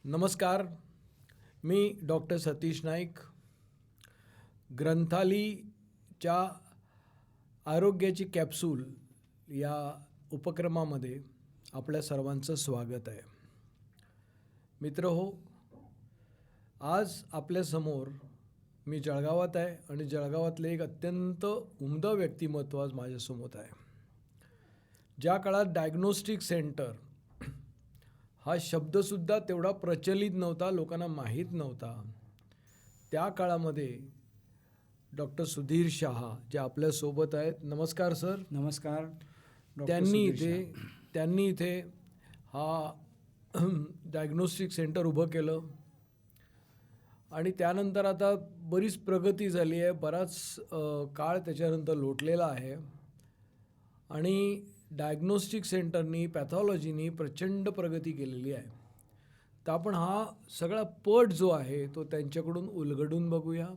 नमस्कार. मी डॉक्टर सतीश नाईक. ग्रंथालीच्या आरोग्याची कॅप्सूल या उपक्रमामध्ये आपल्या सर्वांचं स्वागत आहे. मित्रहो, आज आपल्यासमोर मी जळगावात आहे आणि जळगावातले एक अत्यंत उमदं व्यक्तिमत्व आज माझ्यासमोर आहे. ज्या काळात डायग्नोस्टिक सेंटर हा शब्दसुद्धा तेवढा प्रचलित नव्हता, लोकांना माहीत नव्हता, त्या काळामध्ये डॉक्टर सुधीर शहा जे आपल्यासोबत आहेत. नमस्कार सर. नमस्कार. त्यांनी इथे हा डायग्नोस्टिक सेंटर उभं केलं आणि त्यानंतर आता बरीच प्रगती झाली आहे. बराच काळ त्याच्यानंतर लोटलेला आहे आणि डायग्नोस्टिक सेंटरनी पॅथॉलॉजीनी प्रचंड प्रगती केलेली आहे. तर आपण हा सगळा पट जो आहे तो त्यांच्याकडून उलगडून बघूया,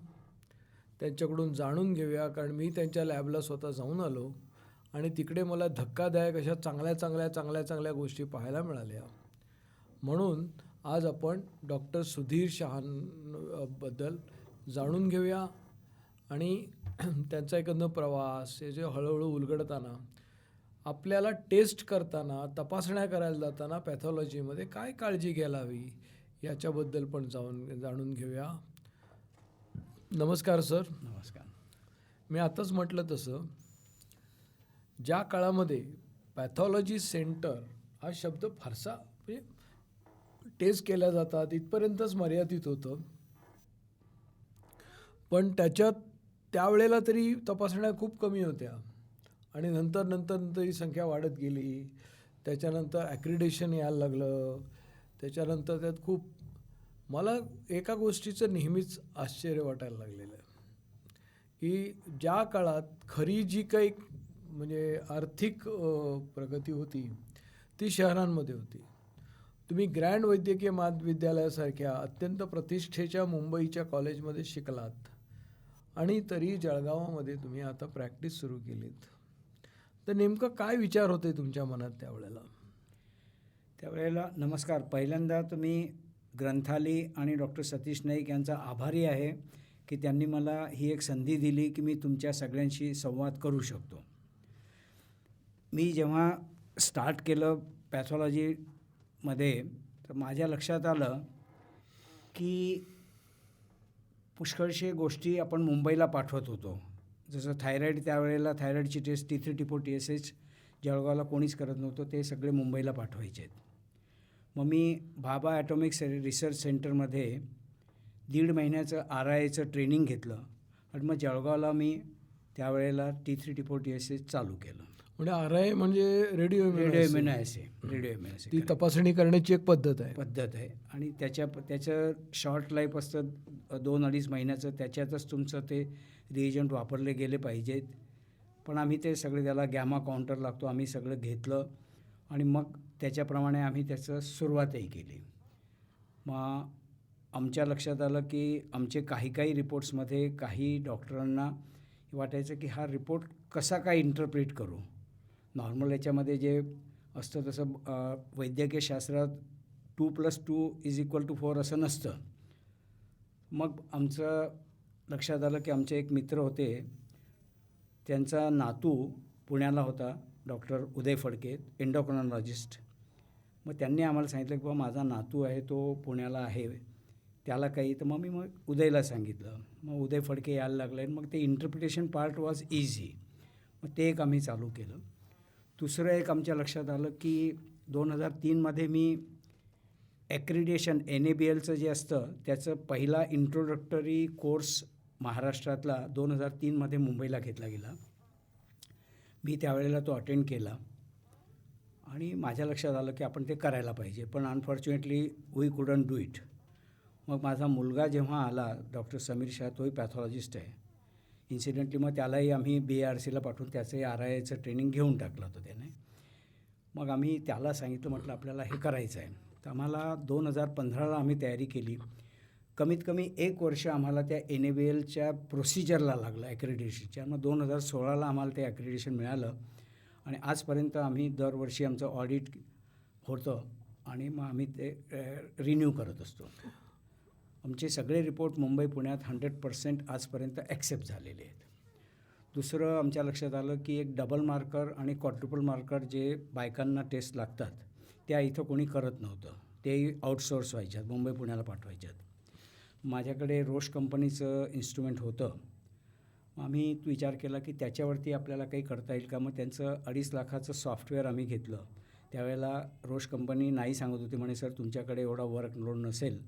त्यांच्याकडून जाणून घेऊया. कारण मी त्यांच्या लॅबला स्वतः जाऊन आलो आणि तिकडे मला धक्कादायक अशा चांगल्या गोष्टी पाहायला मिळाल्या. म्हणून आज आपण डॉक्टर सुधीर शहांबद्दल जाणून घेऊया आणि त्यांचा एकंदर प्रवास हे जे हळूहळू उलगडताना आपल्याला टेस्ट करताना, तपासण्या करायला जाताना पॅथॉलॉजीमध्ये काय काळजी घ्यायला हवी याच्याबद्दल पण जाणून घेऊया. नमस्कार सर. नमस्कार. मी आताच म्हटलं तसं ज्या काळामध्ये पॅथॉलॉजी सेंटर हा शब्द फारसा म्हणजे टेस्ट केल्या जातात इथपर्यंतच मर्यादित होतं, पण त्यावेळेला तरी तपासण्या खूप कमी होत्या आणि नंतर ही संख्या वाढत गेली. त्याच्यानंतर ॲक्रिडेशन यायला लागलं. त्याच्यानंतर त्यात खूप मला एका गोष्टीचं नेहमीच आश्चर्य वाटायला लागलेलं आहे की ज्या काळात खरी जी काही म्हणजे आर्थिक प्रगती होती ती शहरांमध्ये होती. तुम्ही ग्रँड वैद्यकीय महाविद्यालयासारख्या अत्यंत प्रतिष्ठेच्या मुंबईच्या कॉलेजमध्ये शिकलात आणि तरी जळगावामध्ये तुम्ही आता प्रॅक्टिस सुरू केलीत. तर नेमकं काय विचार होते तुमच्या मनात त्यावेळेला नमस्कार. पहिल्यांदा तुम्ही ग्रंथाली आणि डॉक्टर सतीश नाईक यांचा आभारी आहे की त्यांनी मला ही एक संधी दिली की मी तुमच्या सगळ्यांशी संवाद करू शकतो. मी जेव्हा स्टार्ट केलं पॅथॉलॉजीमध्ये तर माझ्या लक्षात आलं की पुष्कळशे गोष्टी आपण मुंबईला पाठवत होतो. जसं थायरॉईड, त्यावेळेला थायरॉईडची टेस्ट T3, T4, TSH जळगावला कोणीच करत नव्हतं, ते सगळे मुंबईला पाठवायचे आहेत. मग मी भाभा ॲटॉमिक्स रिसर्च सेंटरमध्ये 1.5 महिन्याचं RIAचं ट्रेनिंग घेतलं आणि मग जळगावला मी त्यावेळेला T3, T4, TSH चालू केलं. म्हणजे RIA म्हणजे रेडिओ इम्युनोॲसे ती तपासणी करण्याची एक पद्धत आहे आणि त्याचं शॉर्ट लाईफ असतं 2-2.5 महिन्याचं. त्याच्यातच तुमचं ते रिएजंट वापरले गेले पाहिजेत. पण आम्ही ते सगळे, त्याला गॅमा काउंटर लागतो, आम्ही सगळं घेतलं आणि मग त्याच्याप्रमाणे आम्ही त्याचं सुरुवातही केली. मग आमच्या लक्षात आलं की आमचे काही रिपोर्ट्समध्ये काही डॉक्टरांना वाटायचं की हा रिपोर्ट कसा काय इंटरप्रिट करू. नॉर्मल याच्यामध्ये जे असतं तसं वैद्यकीय शास्त्रात 2+2 = 4 असं नसतं. मग आमचं लक्षात आलं की आमचे एक मित्र होते, त्यांचा नातू पुण्याला होता, डॉक्टर उदय फडके, एंडोक्रायनॉलॉजिस्ट. मग त्यांनी आम्हाला सांगितलं की बाबा माझा नातू आहे, तो पुण्याला आहे, त्याला काही. तर मग मी उदयला सांगितलं. मग उदय फडके यायला लागले आणि मग ते इंटरप्रिटेशन पार्ट वॉज इझी. मग ते एक आम्ही चालू केलं. दुसरं एक आमच्या लक्षात आलं की 2003मध्ये मी ॲक्रिडेशन NABLचं जे असतं त्याचं पहिला इंट्रोडक्टरी कोर्स महाराष्ट्रातला 2003मध्ये मुंबईला घेतला गेला. मी त्यावेळेला तो अटेंड केला आणि माझ्या लक्षात आलं की आपण ते करायला पाहिजे, पण unfortunately we couldn't do it. मग माझा मुलगा जेव्हा आला, डॉक्टर समीर शाह, तोही पॅथॉलॉजिस्ट आहे इन्सिडेंटली, मग त्यालाही आम्ही BARCला पाठवून त्याचंही RIAचं ट्रेनिंग घेऊन टाकलं होतं त्याने. मग आम्ही त्याला सांगितलं, म्हटलं आपल्याला हे करायचं आहे. तर आम्हाला 2015ला आम्ही तयारी केली. कमीत कमी 1 वर्ष आम्हाला त्या NABLच्या प्रोसिजरला लागलं ॲक्रिडिटेशनच्या. मग 2016ला आम्हाला ते ॲक्रिडिटेशन मिळालं आणि आजपर्यंत आम्ही दरवर्षी आमचं ऑडिट होतं आणि मग आम्ही ते रिन्यू करत असतो. आमचे सगळे रिपोर्ट मुंबई पुण्यात 100% आजपर्यंत ॲक्सेप्ट झालेले आहेत. दुसरं आमच्या लक्षात आलं की एक डबल मार्कर आणि क्वाड्रुपल मार्कर जे बायकांना टेस्ट लागतात त्या इथं कोणी करत नव्हतं. ते आउटसोर्स व्हायच्यात, मुंबई पुण्याला पाठवायच्यात. माझ्याकडे रोश कंपनीचं इन्स्ट्रुमेंट होतं. आम्ही विचार केला की त्याच्यावरती आपल्याला काही करता येईल का. मग त्यांचं 2.5 लाखाचं सॉफ्टवेअर आम्ही घेतलं. त्यावेळेला रोश कंपनी नाही सांगत होती, म्हणे सर तुमच्याकडे एवढा वर्कलोड नसेल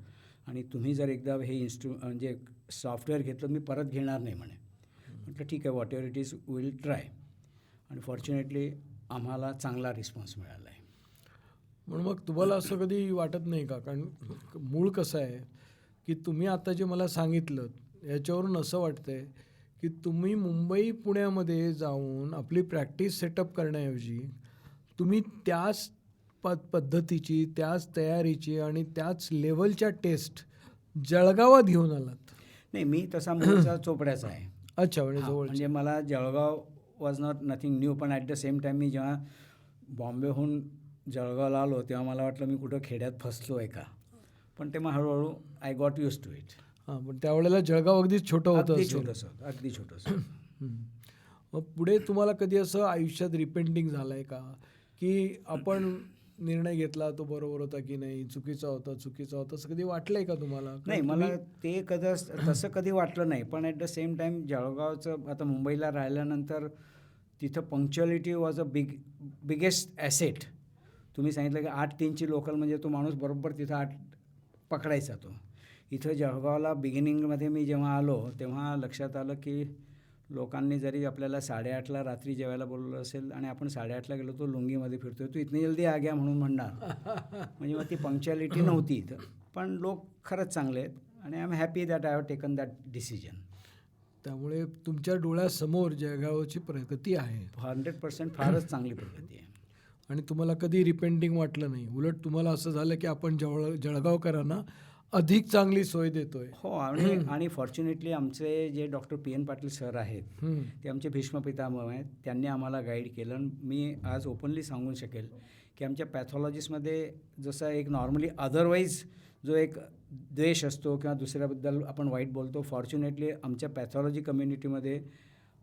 आणि तुम्ही जर एकदा हे म्हणजे सॉफ्टवेअर घेतलं मी परत घेणार नाही म्हणे. म्हटलं ठीक आहे, what ever it is will try. आणि फॉर्च्युनेटली आम्हाला चांगला रिस्पॉन्स मिळाला आहे. म्हणून मग तुम्हाला असं कधी वाटत नाही का, कारण मूळ कसं आहे की तुम्ही आता जे मला सांगितलं याच्यावरून असं वाटतंय की तुम्ही मुंबई पुण्यामध्ये जाऊन आपली प्रॅक्टिस सेटअप करण्याऐवजी तुम्ही त्याच पद्धतीची, त्याच तयारीची आणि त्याच लेवलच्या टेस्ट जळगावात घेऊन आलात. नाही, मी तसा मूळचा चोपड्याचा आहे. अच्छा, म्हणजे हां, जवळ. म्हणजे मला Jalgaon was not nothing new. पण ॲट द सेम टाईम मी जेव्हा बॉम्बेहून जळगावला आलो तेव्हा मला वाटलं मी कुठं खेड्यात फसलो आहे का. पण ते मग हळूहळू I got use to it. हां, पण त्यावेळेला जळगाव अगदीच छोटं होतं. अगदी छोटंसं होतं, अगदी छोटंसं. मग पुढे तुम्हाला कधी असं आयुष्यात रिपेंटिंग झालं आहे का, की आपण निर्णय घेतला तो बरोबर होता की नाही, चुकीचा होता असं कधी वाटलं आहे का तुम्हाला? नाही, मला ते तसं कधी वाटलं नाही. पण ॲट द सेम टाईम जळगावचं आता मुंबईला राहिल्यानंतर तिथं punctuality was a biggest asset. तुम्ही सांगितलं की 8:03ची लोकल म्हणजे तो माणूस बरोबर तिथं 8 पकडायचा तो. इथं जळगावला बिगिनिंगमध्ये मी जेव्हा आलो तेव्हा लक्षात आलं की लोकांनी जरी आपल्याला 8:30ला रात्री जेवायला बोलवलं असेल आणि आपण 8:30ला गेलो तो लुंगीमध्ये फिरतोय, तू इतनी जल्दी आ गया म्हणून म्हणणार. म्हणजे मग ती पंक्च्युअलिटी नव्हती इथं. पण लोक खरंच चांगले आहेत आणि I am happy that I have taken that decision. त्यामुळे तुमच्या डोळ्यासमोर जळगावची प्रगती आहे. 100% फारच चांगली प्रगती आहे. आणि तुम्हाला कधी रिपेंटिंग वाटलं नाही, उलट तुम्हाला असं झालं की आपण जळगावकरांना अधिक चांगली सोय देतोय. हो, आणि फॉर्च्युनेटली आमचे जे डॉक्टर PN पाटील सर आहेत ते आमचे भीष्म पितामह आहेत. त्यांनी आम्हाला गाईड केलं. मी आज ओपनली सांगू शकेल की आमच्या पॅथॉलॉजिस्टमध्ये जसं एक नॉर्मली अदरवाईज जो एक द्वेष असतो किंवा दुसऱ्याबद्दल आपण वाईट बोलतो, फॉर्च्युनेटली आमच्या पॅथॉलॉजी कम्युनिटीमध्ये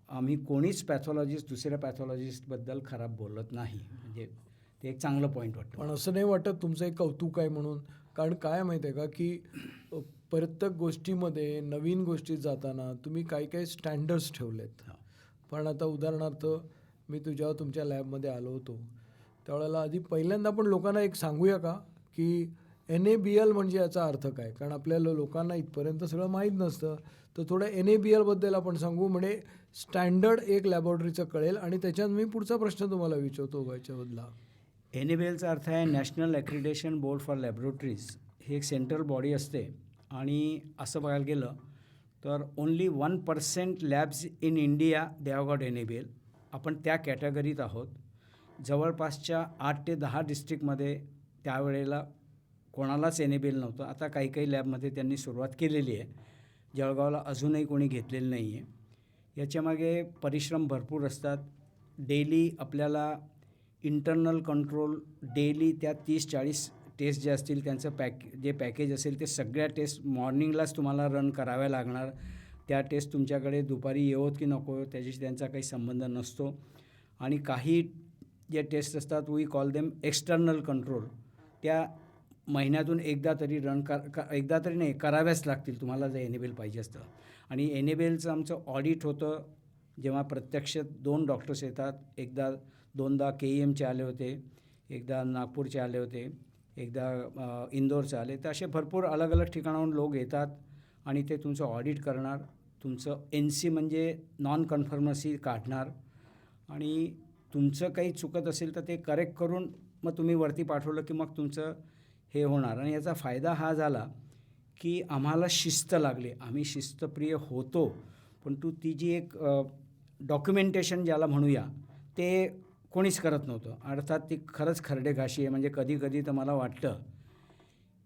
आम्ही कोणीच पॅथॉलॉजिस्ट दुसऱ्या पॅथॉलॉजिस्टबद्दल खराब बोलत नाही. म्हणजे ते एक चांगलं पॉईंट वाटतं. पण असं नाही वाटत तुमचं एक कौतुक आहे म्हणून? कारण काय माहिती आहे का की प्रत्येक गोष्टीमध्ये नवीन गोष्टीत जाताना तुम्ही काही स्टँडर्ड्स ठेवलेत. पण आता उदाहरणार्थ मी जेव्हा तुमच्या लॅबमध्ये आलो होतो त्यावेळेला आधी पहिल्यांदा आपण लोकांना एक सांगूया का की NABL म्हणजे याचा अर्थ काय, कारण आपल्याला लोकांना इथपर्यंत सगळं माहीत नसतं. तर थोडं NABLबद्दल आपण सांगू, म्हणजे स्टँडर्ड एक लॅबॉरेटरीचं कळेल. आणि त्याच्यात मी पुढचा प्रश्न तुम्हाला विचारतो याच्याबद्दला. NABLचा अर्थ आहे नॅशनल ॲक्रिडेशन बोर्ड फॉर लॅबोरेटरीज. ही एक सेंट्रल बॉडी असते आणि असं बघायला गेलं तर only 1% labs in India they have got NABL. आपण त्या कॅटेगरीत आहोत. जवळपासच्या 8 ते 10 डिस्ट्रिक्टमध्ये त्यावेळेला कोणालाच NABL नव्हतं. आता काही लॅबमध्ये त्यांनी सुरुवात केलेली आहे. जळगावला अजूनही कोणी घेतलेलं नाही आहे. याच्यामागे परिश्रम भरपूर असतात. डेली आपल्याला इंटरनल कंट्रोल डेली त्या 30-40 टेस्ट जे असतील त्यांचं जे पॅकेज असेल ते सगळ्या टेस्ट मॉर्निंगलाच तुम्हाला रन कराव्या लागणार. त्या टेस्ट तुमच्याकडे दुपारी येवोत की नको त्याच्याशी त्यांचा काही संबंध नसतो. आणि काही जे टेस्ट असतात we call them external control, त्या महिन्यातून एकदा तरी एकदा तरी नाही कराव्याच लागतील तुम्हाला जर NABL पाहिजे असतं. आणि NABLचं आमचं ऑडिट होतं जेव्हा प्रत्यक्ष 2 डॉक्टर्स येतात. दोनदा KEMचे आले होते, एकदा नागपूरचे आले होते, एकदा इंदोरचे आले. तर असे भरपूर अलग अलग ठिकाणाहून लोक येतात आणि ते तुमचं ऑडिट करणार, तुमचं NC म्हणजे नॉन कन्फर्मन्सी काढणार आणि तुमचं काही चुकत असेल तर ते करेक्ट करून मग तुम्ही वरती पाठवलं की मग तुमचं हे होणार. आणि याचा फायदा हा झाला की आम्हाला शिस्त लागली. आम्ही शिस्तप्रिय होतो, पण ती जी एक डॉक्युमेंटेशन ज्याला म्हणूया ते कोणीच करत नव्हतं. अर्थात ती खरंच खरडेघाशी आहे. म्हणजे कधी तर मला वाटतं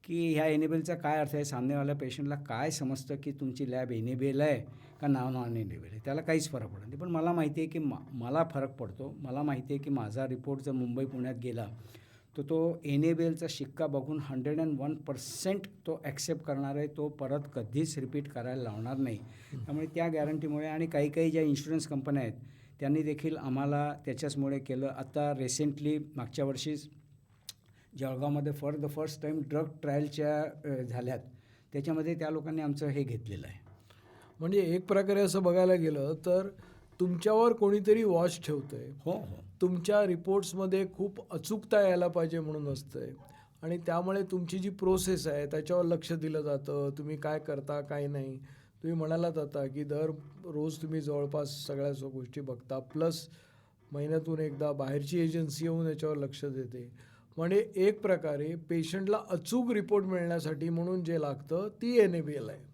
की ह्या NABLचा काय अर्थ आहे. सामनेवाल्या पेशंटला काय समजतं की तुमची लॅब NABL आहे का नॉन NABL आहे, त्याला काहीच फरक पडत नाही. पण मला माहिती आहे की मला फरक पडतो. मला माहिती आहे की माझा रिपोर्ट जर मुंबई पुण्यात गेला तर तो NABLचा शिक्का बघून 101% तो ॲक्सेप्ट करणार आहे, तो परत कधीच रिपीट करायला लावणार नाही. त्यामुळे त्या गॅरंटीमुळे आणि काही काही ज्या इन्शुरन्स कंपन्या आहेत त्यांनी देखील आम्हाला त्याच्याचमुळे केलं. आता रिसेंटली मागच्या वर्षीच जळगावमध्ये for the first time drug ट्रायलच्या झाल्यात, त्याच्यामध्ये त्या लोकांनी आमचं हे घेतलेलं आहे. म्हणजे एक प्रकारे असं बघायला गेलं तर तुमच्यावर कोणीतरी वॉच ठेवतंय. हो हो तुमच्या रिपोर्ट्समध्ये खूप अचूकता यायला पाहिजे म्हणून असतंय आणि त्यामुळे तुमची जी प्रोसेस आहे त्याच्यावर लक्ष दिलं जातं. तुम्ही काय करता काय नाही. तुम्ही म्हणालात आता की रोज तुम्ही जवळपास सगळ्याच गोष्टी बघता, प्लस महिन्यातून एकदा बाहेरची एजन्सी येऊन याच्यावर लक्ष देते. म्हणजे एक प्रकारे पेशंटला अचूक रिपोर्ट मिळण्यासाठी म्हणून जे लागतं ती NABL आहे.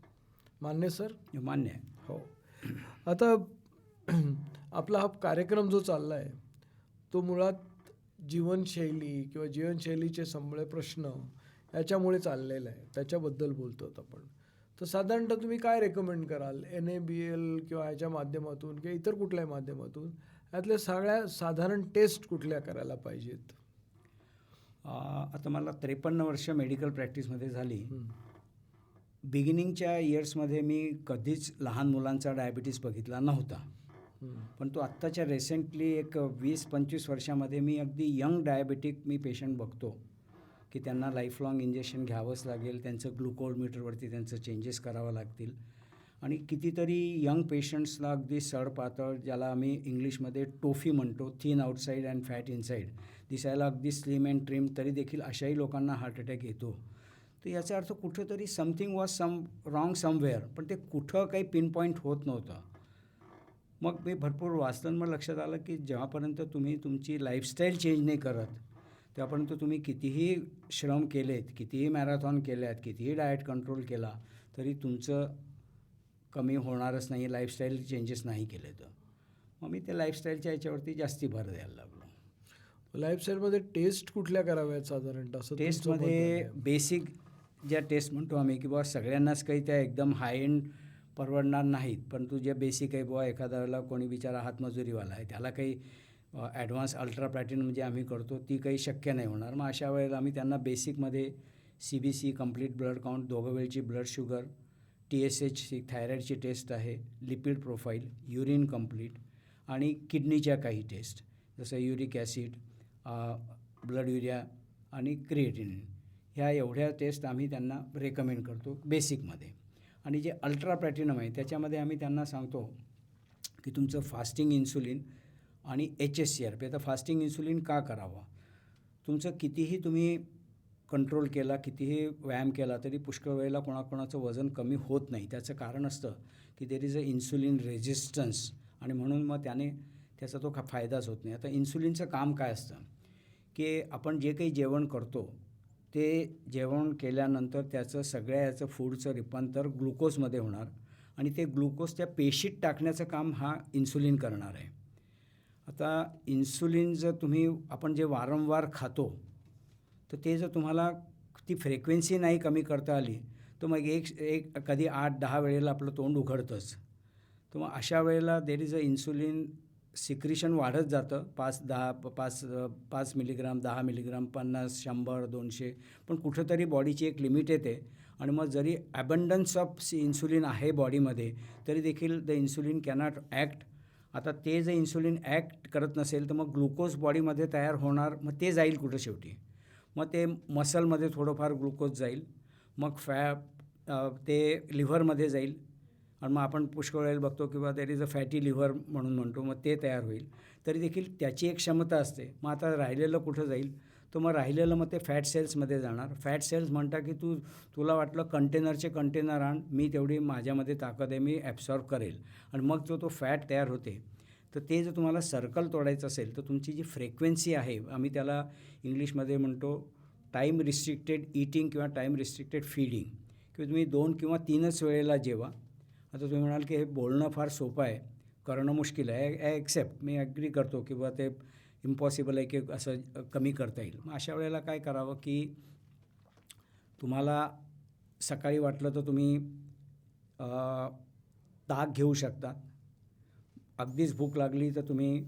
मान्य सर? मान्य आहे. हो. आता आपला हा कार्यक्रम जो चालला आहे तो मुळात जीवनशैली किंवा जीवनशैलीचे संबळे प्रश्न याच्यामुळे चाललेला आहे, त्याच्याबद्दल बोलतो आपण. तर साधारणतः तुम्ही काय रेकमेंड कराल NABL किंवा ह्याच्या माध्यमातून किंवा इतर कुठल्याही माध्यमातून यातल्या सगळ्या साधारण टेस्ट कुठल्या करायला पाहिजेत? आता मला 53 वर्ष मेडिकल प्रॅक्टिसमध्ये झाली. बिगिनिंगच्या इयर्समध्ये मी कधीच लहान मुलांचा डायबिटीस बघितला नव्हता, पण तो आत्ताच्या रिसेंटली एक 20-25 वर्षामध्ये मी अगदी यंग डायबेटिक मी पेशंट बघतो की त्यांना लाईफलाँग इंजेक्शन घ्यावंच लागेल, त्यांचं ग्लुकोज मीटरवरती त्यांचं चेंजेस करावं लागतील. आणि कितीतरी यंग पेशंट्सला अगदी सडपातळ, ज्याला आम्ही इंग्लिशमध्ये टोफी म्हणतो, thin outside and fat inside, दिसायला अगदी स्लिम अँड ट्रिम, तरी देखील अशाही लोकांना हार्ट अटॅक येतो. तर याचा अर्थ कुठंतरी समथिंग वॉज रॉंग समवेअर, पण ते कुठं काही पिन पॉईंट होत नव्हतं. मग मी भरपूर वाचलं, मग लक्षात आलं की जेव्हापर्यंत तुम्ही तुमची लाईफस्टाईल चेंज नाही करत त्यापर्यंत तुम्ही कितीही श्रम केलेत, कितीही मॅरेथॉन केल्यात, कितीही डाएट कंट्रोल केला तरी तुमचं कमी होणारच नाही, लाईफस्टाईल चेंजेस नाही केले तर. मग मी ते लाईफस्टाईलच्या याच्यावरती जास्ती भर द्यायला लागलो. लाईफस्टाईलमध्ये टेस्ट कुठल्या कराव्यात साधारणतः? असं टेस्टमध्ये बेसिक ज्या टेस्ट म्हणतो आम्ही की बुवा सगळ्यांनाच काही त्या एकदम हाय एंड परवडणार नाहीत, परंतु जे बेसिक आहे बुवा, एखाद्या वेळेला कोणी बिचारा हातमजुरीवाला आहे, त्याला काही ॲडव्हान्स अल्ट्रा प्लॅटिनम जे आम्ही करतो ती काही शक्य नाही होणार. मग अशा वेळेला आम्ही त्यांना बेसिकमध्ये CBC कंप्लीट ब्लड काउंट, दोघं वेळची ब्लड शुगर, TSH थायरॉईडची टेस्ट आहे, लिपिड प्रोफाईल, युरिन कंप्लीट आणि किडनीच्या काही टेस्ट जसं युरिक ॲसिड, ब्लड युरिया आणि क्रिएटिनिन, ह्या एवढ्या टेस्ट आम्ही त्यांना रेकमेंड करतो बेसिकमध्ये. आणि जे अल्ट्रा प्लॅटिनम आहे त्याच्यामध्ये आम्ही त्यांना सांगतो की तुमचं फास्टिंग इन्सुलिन आणि HSCRP. आता फास्टिंग इन्सुलिन का करावं? तुमचं कितीही तुम्ही कंट्रोल केला, कितीही व्यायाम केला तरी पुष्कळ वेळेला कोणाकोणाचं वजन कमी होत नाही. त्याचं कारण असतं की देर इज अ इन्सुलिन रेझिस्टन्स, आणि म्हणून मग त्याचा तो फायदाच होत नाही. आता इन्सुलिनचं काम काय असतं की आपण जे काही जेवण करतो ते जेवण केल्यानंतर त्याचं सगळ्या याचं फूडचं रूपांतर ग्लुकोजमध्ये होणार आणि ते ग्लुकोज त्या पेशीत टाकण्याचं काम हा इन्सुलिन करणार आहे. आता इन्सुलिन जर आपण जे वारंवार खातो तर ते जर तुम्हाला ती फ्रिक्वेन्सी नाही कमी करता आली तर मग एक कधी 8-10 वेळेला आपलं तोंड उघडतंच. तर मग अशा वेळेला देर इज अ इन्सुलिन सिक्रिशन वाढत जातं, 5 मिलीग्राम, 10 मिलीग्राम, 50, 100, 200, पण कुठंतरी बॉडीची एक लिमिट येते. आणि मग जरी ॲबंडन्स ऑफ इन्सुलिन आहे बॉडीमध्ये तरी देखील द इन्सुलिन कॅनॉट ॲक्ट. आता ते जर इन्सुलिन ॲक्ट करत नसेल तर मग ग्लुकोज बॉडीमध्ये तयार होणार, मग ते जाईल कुठं शेवटी? मग ते मसलमध्ये थोडंफार ग्लुकोज जाईल, मग ते लिव्हरमध्ये जाईल, आणि मग आपण पुष्कळ वेळेला बघतो किंवा there is a fatty liver म्हणून म्हणतो, मग ते तयार होईल. तरी देखील त्याची एक क्षमता असते. मग आता राहिलेलं कुठं जाईल? तर मग राहिलेलं मग ते फॅट सेल्समध्ये जाणार. फॅट सेल्स म्हणता की तुला वाटलं कंटेनरचे कंटेनर आण, मी तेवढी माझ्यामध्ये ताकद आहे, मी ॲब्सॉर्ब करेल, आणि मग तो फॅट तयार होते. तर ते जर तुम्हाला सर्कल तोडायचं असेल तर तुमची जी फ्रिक्वेन्सी आहे, आम्ही त्याला इंग्लिशमध्ये म्हणतो टाईम रिस्ट्रिक्टेड ईटिंग किंवा टाईम रिस्ट्रिक्टेड फीडिंग, किंवा तुम्ही 2 किंवा 3च वेळेला जेवा. आता तुम्ही म्हणाल की हे बोलणं फार सोपं आहे, करणं मुश्किल आहे. आय ॲक्सेप्ट, मी ॲग्री करतो की बा ते इम्पॉसिबल आहे की असं कमी करता येईल. मग अशा वेळेला काय करावं की तुम्हाला सकाळी वाटलं तर तुम्ही ताक घेऊ शकता. अगदीच भूक लागली तर तुम्ही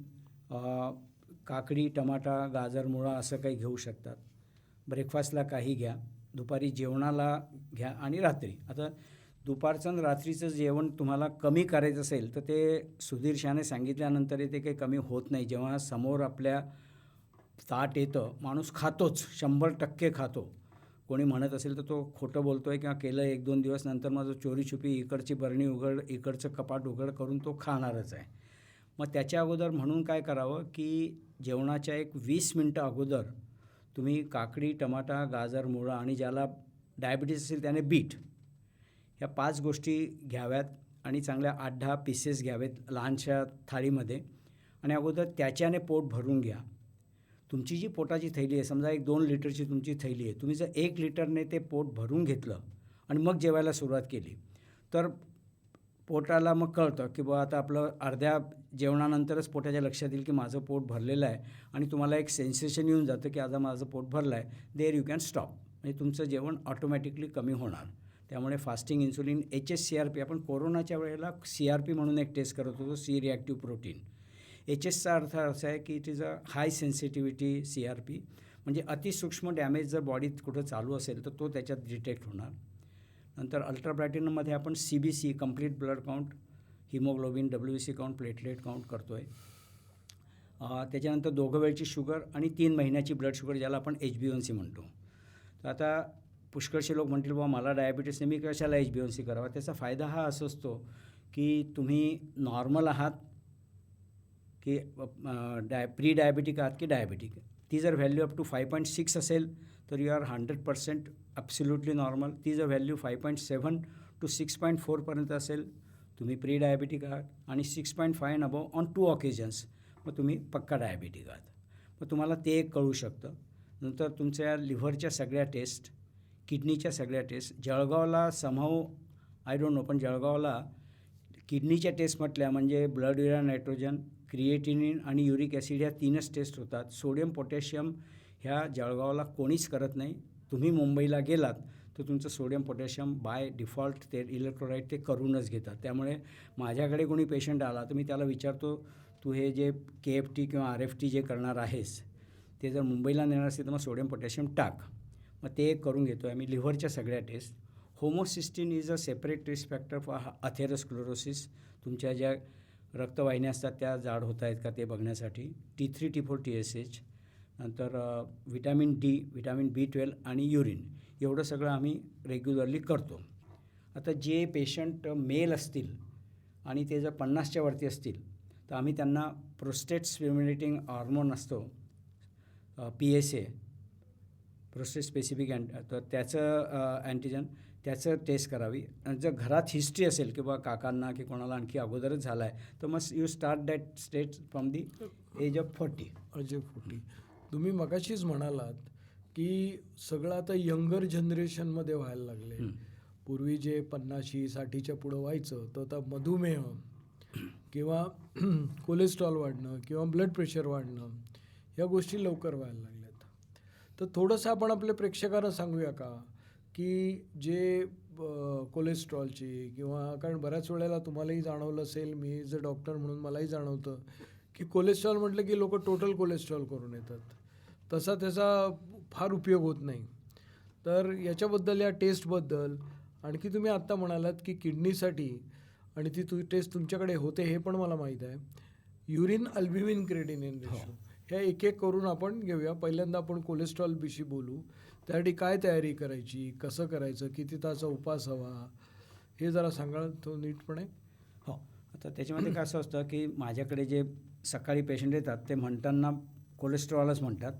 काकडी, टमाटा, गाजर, मुळा असं काही घेऊ शकतात. ब्रेकफास्टला काही घ्या, दुपारी जेवणाला घ्या आणि रात्री. आता दुपारचं आणि रात्रीचं जेवण तुम्हाला कमी करायचं असेल तर ते सुधीर शहाने सांगितल्यानंतर ते काही कमी होत नाही. जेव्हा समोर आपल्या ताट येतं माणूस खातोच, 100% खातो. कोणी म्हणत असेल तर तो खोटं बोलतो आहे किंवा केलं 1-2 दिवस नंतर मग चोरीछुपी इकडची बरणी उघड, इकडचं कपाट उघड करून तो खाणारच आहे. मग त्याच्या अगोदर म्हणून काय करावं की जेवणाच्या एक 20 मिनटं अगोदर तुम्ही काकडी, टमाटा, गाजर, मुळा आणि ज्याला डायबिटीस असेल त्याने बीट, ह्या 5 गोष्टी घ्याव्यात आणि चांगल्या 8-10 पीसेस घ्यावेत लहानशा थाळीमध्ये आणि अगोदर त्याच्याने पोट भरून घ्या. तुमची जी पोटाची थैली आहे, समजा 1-2 लिटरची तुमची थैली आहे, तुम्ही जर 1 लिटरने ते पोट भरून घेतलं आणि मग जेवायला सुरुवात केली तर पोटाला मग कळतं की बुवा आता आपलं अर्ध्या जेवणानंतरच पोटाच्या लक्षात येईल की माझं पोट भरलेलं आहे आणि तुम्हाला एक सेन्सेशन येऊन जातं की आता माझं पोट भरलं आहे. There you can stop. म्हणजे तुमचं जेवण ऑटोमॅटिकली कमी होणार. त्यामुळे फास्टिंग इन्सुलिन HSCRP, आपण कोरोनाच्या वेळेला CRP म्हणून एक टेस्ट करत होतो, सी रिॲक्टिव्ह प्रोटीन. HSचा अर्थ असा आहे की it is a high sensitivity CRP, म्हणजे अतिसूक्ष्म डॅमेज जर बॉडीत कुठं चालू असेल तर तो त्याच्यात डिटेक्ट होणार. नंतर अल्ट्राप्लॅटिनममध्ये आपण CBC, complete blood count, haemoglobin, WBC count, platelet count करतो आहे. त्याच्यानंतर 2 वेळची शुगर आणि 3 महिन्याची ब्लड शुगर, ज्याला आपण HbA1c म्हणतो. तर आता पुष्कळसे लोक म्हणतील बाबा मला डायबिटीस आहे, मी कशाला HbA1c करावा. त्याचा फायदा हा असं असतो की तुम्ही नॉर्मल आहात की प्री डायबिटिक आहात की डायबिटिक. ती जर व्हॅल्यू अप टू 5.6 असेल तर यू आर 100% ॲब्सोल्युटली नॉर्मल. ती जर व्हॅल्यू 5.7 to 6.4 पर्यंत असेल तुम्ही प्री डायबिटिक आहात आणि 6.5 अँड अबव ऑन 2 ऑकेजन्स मग तुम्ही पक्का डायबिटिक आहात. मग तुम्हाला ते एक कळू शकतं. नंतर तुमच्या लिव्हरच्या सगळ्या टेस्ट, किडनीच्या सगळ्या टेस्ट, जळगावला समहाऊ आय डोंट नो, पण जळगावला किडनीच्या टेस्ट म्हटल्या म्हणजे ब्लड युरिया नायट्रोजन, क्रिएटिनिन आणि युरिक ॲसिड ह्या 3च टेस्ट होतात. सोडियम पोटॅशियम ह्या जळगावला कोणीच करत नाही. तुम्ही मुंबईला गेलात तर तुमचं सोडियम पोटॅशियम बाय डिफॉल्ट ते इलेक्ट्रोलाइट ते करूनच घेतात. त्यामुळे माझ्याकडे कोणी पेशंट आला तर मी त्याला विचारतो, तू हे जे KFT किंवा RFT जे करणार आहेस ते जर मुंबईला नेणार असेल तर मग सोडियम पोटॅशियम टाक. मग ते करून घेतो आहे मी. लिव्हरच्या सगळ्या test. Homocysteine is a separate risk factor for atherosclerosis. तुमच्या ज्या रक्तवाहिन्या असतात त्या जाड होत आहेत का ते बघण्यासाठी. T3, T4, TSH. नंतर व्हिटॅमिन D, व्हिटॅमिन B12 आणि युरिन, एवढं सगळं आम्ही रेग्युलरली करतो. आता जे पेशंट मेल असतील आणि ते जर 50च्या वरती असतील तर आम्ही त्यांना प्रोस्टेट स्टिम्युलेटिंग हॉर्मोन असतो PSA, प्रोस्टेट स्पेसिफिक तर त्याचं अँटीजन त्याचं टेस्ट करावी. आणि जर घरात हिस्ट्री असेल की बा काकांना की कोणाला आणखी अगोदरच झाला आहे तर मग you start that state from the age of 40. तुम्ही मगाशीच म्हणालात की सगळं आता यंगर जनरेशनमध्ये व्हायला लागले. पूर्वी जे 50-60च्या पुढं व्हायचं तर आता मधुमेह किंवा कोलेस्ट्रॉल वाढणं किंवा ब्लड प्रेशर वाढणं या गोष्टी लवकर व्हायला लागल्यात. तर थोडंसं आपण आपल्या प्रेक्षकांना सांगूया का की जे कोलेस्ट्रॉलची किंवा, कारण बऱ्याच वेळेला तुम्हालाही जाणवलं असेल, मी जर डॉक्टर म्हणून मलाही जाणवतं की कोलेस्ट्रॉल म्हटलं की लोक टोटल कोलेस्ट्रॉल करून येतात. तसा त्याचा फार उपयोग होत नाही. तर याच्याबद्दल, या टेस्टबद्दल आणखी तुम्ही आत्ता म्हणालात की किडनीसाठी आणि ती टेस्ट तुमच्याकडे होते हे पण मला माहीत आहे. युरिन अल्ब्युमिन क्रेडिनिन रेशो ह्या एक एक करून आपण घेऊया. पहिल्यांदा आपण कोलेस्ट्रॉलविषयी बोलू. त्यासाठी काय तयारी करायची, कसं करायचं, किती ताचा उपास हवा, हे जरा सांगाल तो नीटपणे. हो. आता त्याच्यामध्ये काय असं असतं की माझ्याकडे जे सकाळी पेशंट येतात ते म्हणताना कोलेस्ट्रॉलच म्हणतात.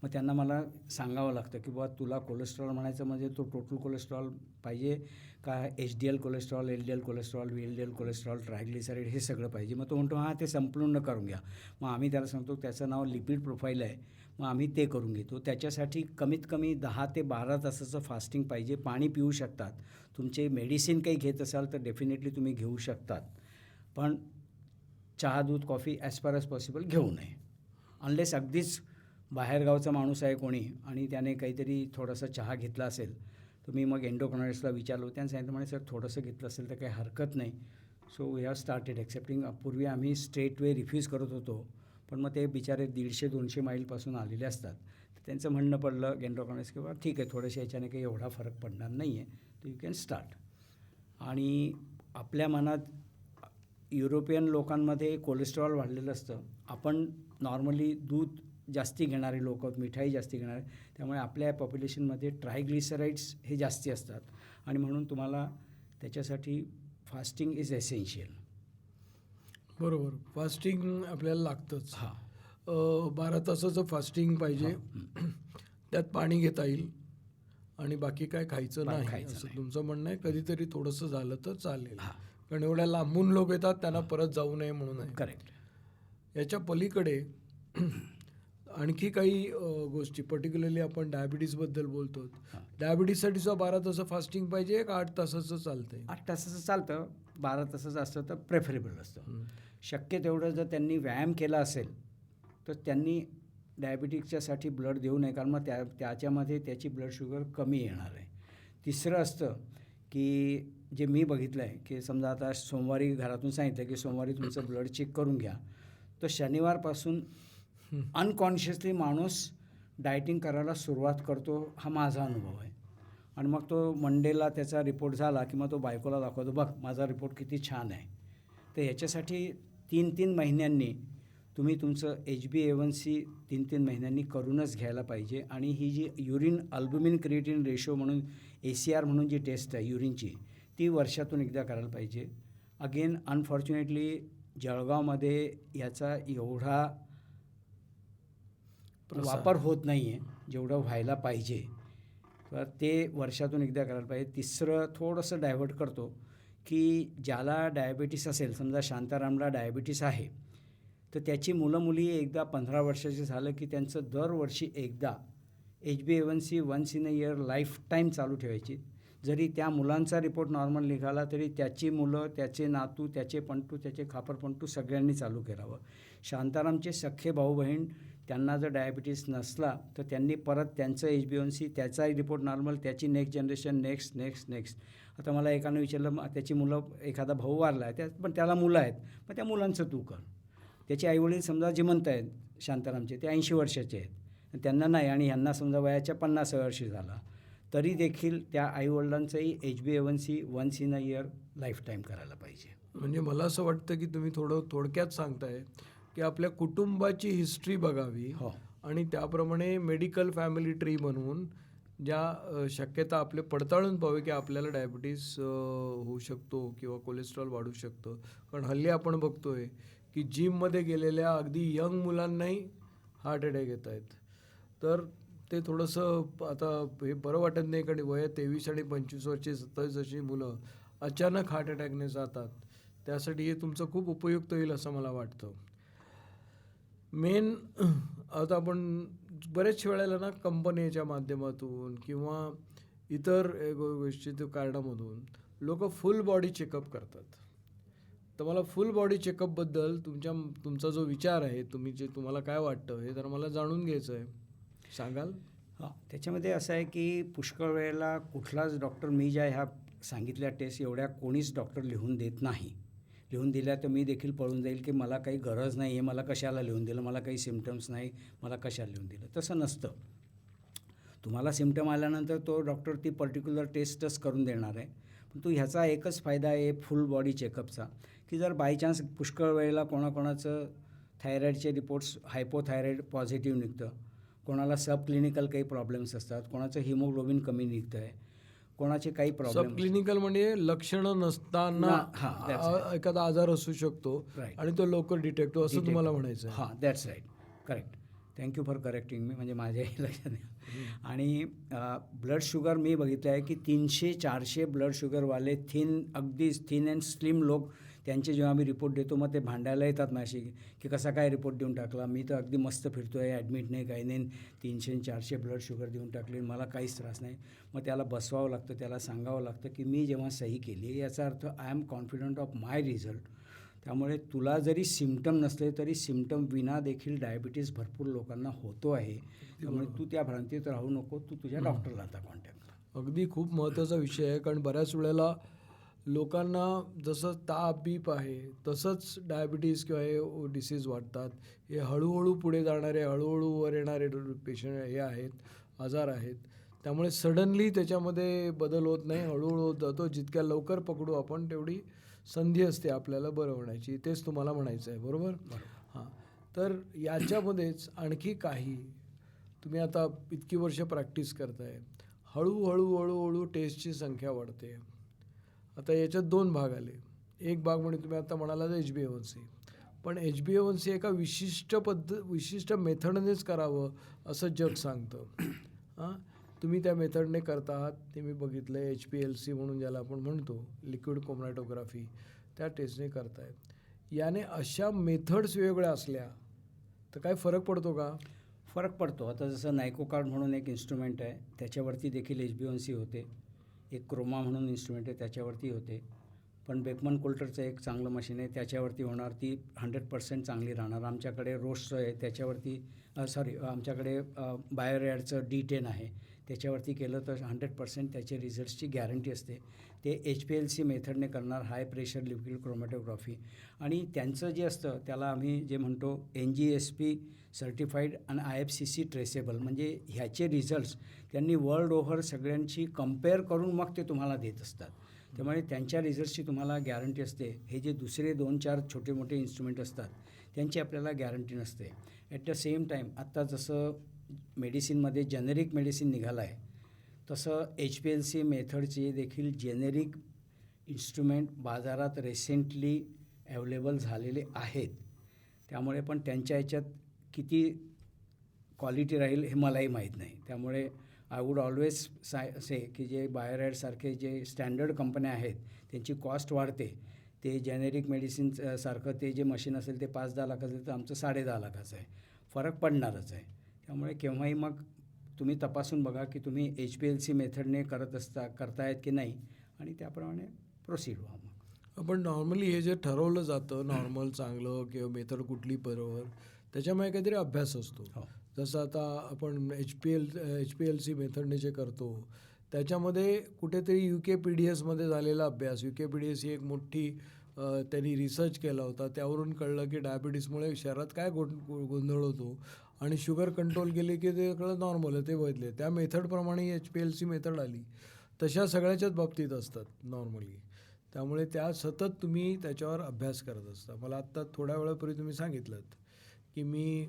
मग त्यांना मला सांगावं लागतं की बाबा तुला कोलेस्ट्रॉल म्हणायचं म्हणजे तो टोटल कोलेस्ट्रॉल पाहिजे का, HDL cholesterol, LDL cholesterol, VLDL cholesterol, triglyceride हे सगळं पाहिजे. मग तो म्हणतो हां ते संपूर्ण करून घ्या. मग आम्ही त्याला सांगतो त्याचं नाव लिपिड प्रोफाईल आहे, मग आम्ही ते करून घेतो. त्याच्यासाठी कमीत कमी 10 ते 12 तासाचं फास्टिंग पाहिजे. पाणी पिऊ शकतात. तुमचे मेडिसिन काही घेत असाल तर डेफिनेटली तुम्ही घेऊ शकतात, पण चहा, दूध, coffee as far as possible घेऊ नये. अनलेस अगदीच बाहेरगावचा माणूस आहे कोणी आणि त्याने काहीतरी थोडासा चहा घेतला असेल तर मी मग एंडोक्रायनॉलॉजिस्टला विचारलो. त्यांनी सांगितलं म्हणे सर थोडंसं घेतलं असेल तर काही हरकत नाही. So we have started accepting. पूर्वी आम्ही स्ट्रेट वे रिफ्यूज करत होतो, पण मग ते बिचारे 150-200 मैलपासून आलेले असतात. तर त्यांचं म्हणणं पडलं गेंड्रोकॉनस की बाबा ठीक आहे, थोडंसं याच्याने काही एवढा फरक पडणार नाही आहे, तर यू कॅन स्टार्ट. आणि आपल्या मनात युरोपियन लोकांमध्ये कोलेस्ट्रॉल वाढलेलं असतं. आपण नॉर्मली दूध जास्ती घेणारे लोक आहोत, मिठाई जास्ती घेणारे, त्यामुळे आपल्या पॉप्युलेशनमध्ये ट्रायग्लिसराईड्स हे जास्ती असतात आणि म्हणून तुम्हाला त्याच्यासाठी फास्टिंग इज एसेन्शियल. बरोबर, फास्टिंग आपल्याला लागतंच. हां. 12 तासाचं फास्टिंग पाहिजे. त्यात पाणी घेता येईल आणि बाकी काय खायचं नाही खायचं असं नाही. तुमचं म्हणणं आहे. कधीतरी थोडंसं झालं तर चालेल, हां. कारण एवढ्या लांबून लोक येतात, त्यांना परत जाऊ नये म्हणून आहे. करेक्ट. याच्या पलीकडे आणखी काही गोष्टी, पर्टिक्युलरली आपण डायबिटीजबद्दल बोलतो. हां. डायबिटीजसाठी सुद्धा 12 तास फास्टिंग पाहिजे का 8 तासाचं चालतंय? 8 तासाचं चालतं, 12 तासाचं असतं तर प्रेफरेबल असतं. शक्य तेवढं जर त्यांनी व्यायाम केला असेल तर त्यांनी डायबिटिक्सच्यासाठी ब्लड देऊ नये, कारण मग त्याच्यामध्ये त्याची ब्लड शुगर कमी येणार आहे. तिसरं असतं की जे मी बघितलं आहे की समजा आता सोमवारी घरातून सांगितलं की सोमवारी तुमचं ब्लड चेक करून घ्या, तर शनिवारपासून अनकॉन्शियसली माणूस डायटिंग करायला सुरुवात करतो. हा माझा अनुभव आहे. आणि मग तो मंडेला त्याचा रिपोर्ट झाला की मग तो बायकोला दाखवतो, बघ माझा रिपोर्ट किती छान आहे. तर ह्याच्यासाठी 3-3 महिन्यांनी तुम्ही तुमचं HbA1c 3-3 महिन्यांनी करूनच घ्यायला पाहिजे. आणि ही जी युरिन अल्ब्युमिन क्रिएटिन रेशो म्हणून ACR म्हणून जी टेस्ट आहे युरिनची, ती वर्षातून एकदा करायला पाहिजे. अगेन अनफॉर्च्युनेटली जळगावमध्ये याचा एवढा वापर होत नाही आहे जेवढं व्हायला पाहिजे, तर ते वर्षातून एकदा करायला पाहिजे. तिसरं थोडंसं डायव्हर्ट करतो की ज्याला डायबिटीस असेल, समजा शांतारामला डायबिटीस आहे, तर त्याची मुलं मुली एकदा 15 वर्षाचे झालं की त्यांचं दरवर्षी एकदा HbA1c once in a year lifetime चालू ठेवायची. जरी त्या मुलांचा रिपोर्ट नॉर्मल निघाला तरी त्याची मुलं, त्याचे नातू, त्याचे पंटू, त्याचे खापरपंटू सगळ्यांनी चालू करावं. शांतारामचे सख्खे भाऊ बहीण त्यांना जर डायबिटीस नसला तर त्यांनी परत त्यांचं HbA1c, त्याचाही रिपोर्ट नॉर्मल, त्याची नेक्स्ट जनरेशन, नेक्स्ट. आता मला एकानं विचारलं, मग त्याची मुलं, एखादा भाऊ वारला आहे पण त्याला मुलं आहेत, मग त्या मुलांचं तू कर. त्याचे आईवडील समजा जिवंत आहेत शांतारामचे, ते 80 वर्षाचे आहेत, त्यांना नाही, आणि ह्यांना समजा वयाच्या 50 वर्षी झाला, तरी देखील त्या आईवडिलांचंही HbA1c once in a year lifetime करायला पाहिजे. म्हणजे मला असं वाटतं की तुम्ही थोडक्यात सांगताय की आपल्या कुटुंबाची हिस्ट्री बघावी हो. आणि त्याप्रमाणे मेडिकल फॅमिली ट्री बनवून ज्या शक्यता आपले पडताळून पाहावे की आपल्याला डायबिटीस होऊ शकतो किंवा कोलेस्ट्रॉल वाढू शकतं. कारण हल्ली आपण बघतोय की जिममध्ये गेलेल्या अगदी यंग मुलांनाही हार्ट अटॅक येत आहेत. तर ते थोडंसं आता हे बरं वाटत नाही, कारण वय 23 आणि 25 वर्षे 27 वर्षी मुलं अचानक हार्ट अटॅकने जातात. त्यासाठी हे तुमचं खूप उपयुक्त होईल असं मला वाटतं. मेन आता आपण बरेच वेळेला ना कंपनीच्या माध्यमातून किंवा इतर गोष्टी कारणामधून लोक फुल बॉडी चेकअप करतात. तर मला फुल बॉडी चेकअपबद्दल तुमचा जो विचार आहे, तुम्हाला काय वाटतं हे तर मला जाणून घ्यायचं आहे, सांगाल? हां, त्याच्यामध्ये असं आहे की पुष्कळ वेळेला कुठलाच डॉक्टर, मी ज्या ह्या सांगितल्या टेस्ट एवढ्या कोणीच डॉक्टर लिहून देत नाही. लिहून दिल्या तर मी देखील पळून जाईल की मला काही गरज नाही आहे, मला कशाला लिहून दिलं, मला काही सिम्पटम्स नाही, मला कशाला लिहून दिलं. तसं नसतं. तुम्हाला सिम्पटम आल्यानंतर तो डॉक्टर ती पर्टिक्युलर टेस्टच करून देणार आहे. पण ह्याचा एकच फायदा आहे फुल बॉडी चेकअपचा, की जर बाय चान्स पुष्कळ वेळेला कोणाकोणाचं थायरॉईडचे रिपोर्ट्स हायपोथायरॉईड पॉझिटिव्ह निघतं, कोणाला सब क्लिनिकल काही प्रॉब्लेम्स असतात, कोणाचं हिमोग्लोबिन कमी निघतं आहे, कोणाचे काही प्रॉब्लेम. सब क्लिनिकल म्हणजे लक्षणं नसताना एखादा आजार असू शकतो आणि तो लवकर डिटेक्ट होतो असं तुम्हाला म्हणायचं आहे. हां, that's right, correct. Thank you for correcting me, म्हणजे माझ्याही लक्षात नाही. आणि ब्लड शुगर मी बघितलं आहे की 300-400 ब्लड शुगरवाले अगदीच थिन अँड स्लिम लोक, त्यांचे जेव्हा आम्ही रिपोर्ट देतो मग ते भांडायला येतात माझ्याशी की कसा काय रिपोर्ट देऊन टाकला, मी तर अगदी मस्त फिरतो आहे, ॲडमिट नाही, काही नाही, 300-400 ब्लड शुगर देऊन टाकली, मला काहीच त्रास नाही. मग त्याला बसवावं लागतं, त्याला सांगावं लागतं की मी जेव्हा सही केली याचा अर्थ I am confident of my result. त्यामुळे तुला जरी सिम्पटम नसले तरी सिम्पटम विना देखील डायबिटीस भरपूर लोकांना होतो आहे. त्यामुळे तू त्या भ्रांतीत राहू नको, तू तुझ्या डॉक्टरला आता कॉन्टॅक्ट कर. अगदी खूप महत्त्वाचा विषय आहे, कारण बऱ्याच वेळेला लोकांना जसं ताप बीप आहे तसंच डायबिटीज किंवा हे डिसीज वाढतात. हे हळूहळू पुढे जाणारे, हळूहळू वर येणारे पेशंट हे आहेत, आजार आहेत. त्यामुळे सडनली त्याच्यामध्ये बदल होत नाही, हळूहळू होत जातो. जितक्या लवकर पकडू आपण तेवढी संधी असते आपल्याला बरं होण्याची. तेच तुम्हाला म्हणायचं आहे, बरोबर? हां. तर याच्यामध्येच आणखी काही तुम्ही आता इतकी वर्ष प्रॅक्टिस करताय, हळूहळू हळूहळू टेस्टची संख्या वाढते. आता याच्यात 2 भाग आले. एक भाग म्हणजे तुम्ही आता म्हणालात HbA1c. पण HbA1c एका विशिष्ट मेथडनेच करावं असं जग सांगतं. हां, तुम्ही त्या मेथडने करता आहात ते मी बघितलं आहे. HPLC म्हणून ज्याला आपण म्हणतो, लिक्विड क्रोमॅटोग्राफी, त्या टेस्टने करताय. याने अशा मेथड्स वेगळ्या असल्या तर काय फरक पडतो का? फरक पडतो. आता जसं नायकोकार्ड म्हणून एक इन्स्ट्रुमेंट आहे, त्याच्यावरती देखील HbA1c होते. एक क्रोमा म्हणून इन्स्ट्रुमेंट आहे, त्याच्यावरती होते. पण बेकमन कोल्टरचं एक चांगलं मशीन आहे, त्याच्यावरती होणार, ती 100% चांगली राहणार. आमच्याकडे रोस्टचं आहे, त्याच्यावरती आमच्याकडे बायोरॅडचं D10 आहे, त्याच्यावरती केलं तर 100% त्याचे रिझल्ट्सची गॅरंटी असते. ते HPLC मेथडने करणार, हाय प्रेशर लिक्विड क्रोमॅटोग्राफी. आणि त्यांचं जे असतं त्याला आम्ही जे म्हणतो NGSP सर्टिफाईड आणि IFCC ट्रेसेबल, म्हणजे ह्याचे रिझल्ट्स त्यांनी वर्ल्ड ओव्हर सगळ्यांची कंपेअर करून मग ते तुम्हाला देत असतात. त्यामुळे त्यांच्या रिझल्ट्सची तुम्हाला गॅरंटी असते. हे जे दुसरे 2-4 छोटे मोठे इन्स्ट्रुमेंट असतात त्यांची आपल्याला गॅरंटी नसते. ॲट द सेम टाईम आत्ता जसं मेडिसिनमध्ये जेनेरिक मेडिसिन निघालं आहे, तसं HPLC मेथडचे देखील जेनेरिक इन्स्ट्रुमेंट बाजारात रिसेंटली अवेलेबल झालेले आहेत. त्यामुळे पण त्यांच्या ह्याच्यात किती क्वालिटी राहील हे मलाही माहीत नाही. त्यामुळे आय वूड ऑलवेज से की जे बायोरॅडसारखे जे स्टँडर्ड कंपन्या आहेत त्यांची कॉस्ट वाढते. ते जेनेरिक मेडिसिन सारखं ते जे मशीन असेल ते 5-10 लाख असेल तर आमचं 10.5 लाखाचं आहे. फरक पडणारच आहे. त्यामुळे केव्हाही मग तुम्ही तपासून बघा की तुम्ही HPLC मेथडने करतायत की नाही आणि त्याप्रमाणे प्रोसीड व्हा. मग पण नॉर्मली हे जे ठरवलं जातं नॉर्मल चांगलं किंवा मेथड कुठली बरोबर, त्याच्यामुळे काहीतरी अभ्यास असतो. हो. जसं आता आपण HPLC मेथडने जे करतो त्याच्यामध्ये कुठेतरी UKPDSमध्ये झालेला अभ्यास, UKPDS ही एक मोठी त्यांनी रिसर्च केला होता. त्यावरून कळलं की डायबिटीसमुळे शरीरात काय गोंधळ होतो आणि शुगर कंट्रोल केली की ते सगळं नॉर्मल आहे, ते बदले. त्या मेथडप्रमाणे HPLC मेथड आली. तशा सगळ्याच्याच बाबतीत असतात नॉर्मली. त्यामुळे त्या सतत तुम्ही त्याच्यावर अभ्यास करत असता. मला आत्ता थोड्या वेळापूर्वी तुम्ही सांगितलं की मी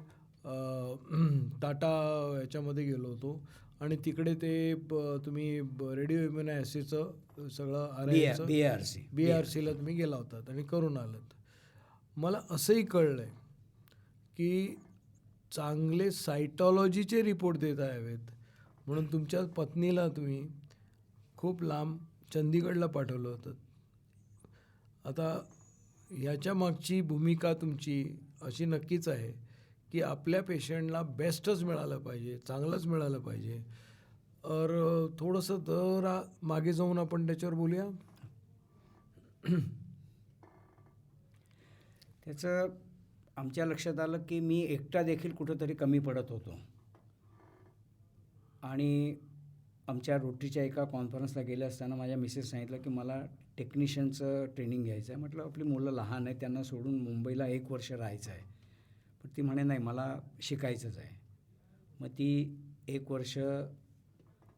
टाटा ह्याच्यामध्ये गेलो होतो आणि तिकडे ते तुम्ही रेडिओ इम्युनायसिसचं सगळं BARCला तुम्ही गेला होतात आणि करून आलात. मला असंही कळलं आहे की चांगले सायटॉलॉजीचे रिपोर्ट देता यावेत म्हणून तुमच्या पत्नीला तुम्ही खूप लांब चंदीगडला पाठवलं होतं. आता ह्याच्या मागची भूमिका तुमची अशी नक्कीच आहे की आपल्या पेशंटला बेस्टच मिळालं पाहिजे, चांगलंच मिळालं पाहिजे. तर थोडंसं मागे जाऊन आपण त्याच्यावर बोलूया. त्याचं आमच्या लक्षात आलं की मी एकटा देखील कुठंतरी कमी पडत होतो आणि आमच्या रोटरीच्या एका कॉन्फरन्सला गेले असताना माझ्या मिसेस सांगितलं की मला टेक्निशियनचं ट्रेनिंग घ्यायचं आहे. म्हटलं आपली मुलं लहान आहेत, त्यांना सोडून मुंबईला 1 वर्ष राहायचं आहे. पण ती म्हणे नाही मला शिकायचंच आहे. मग ती 1 वर्ष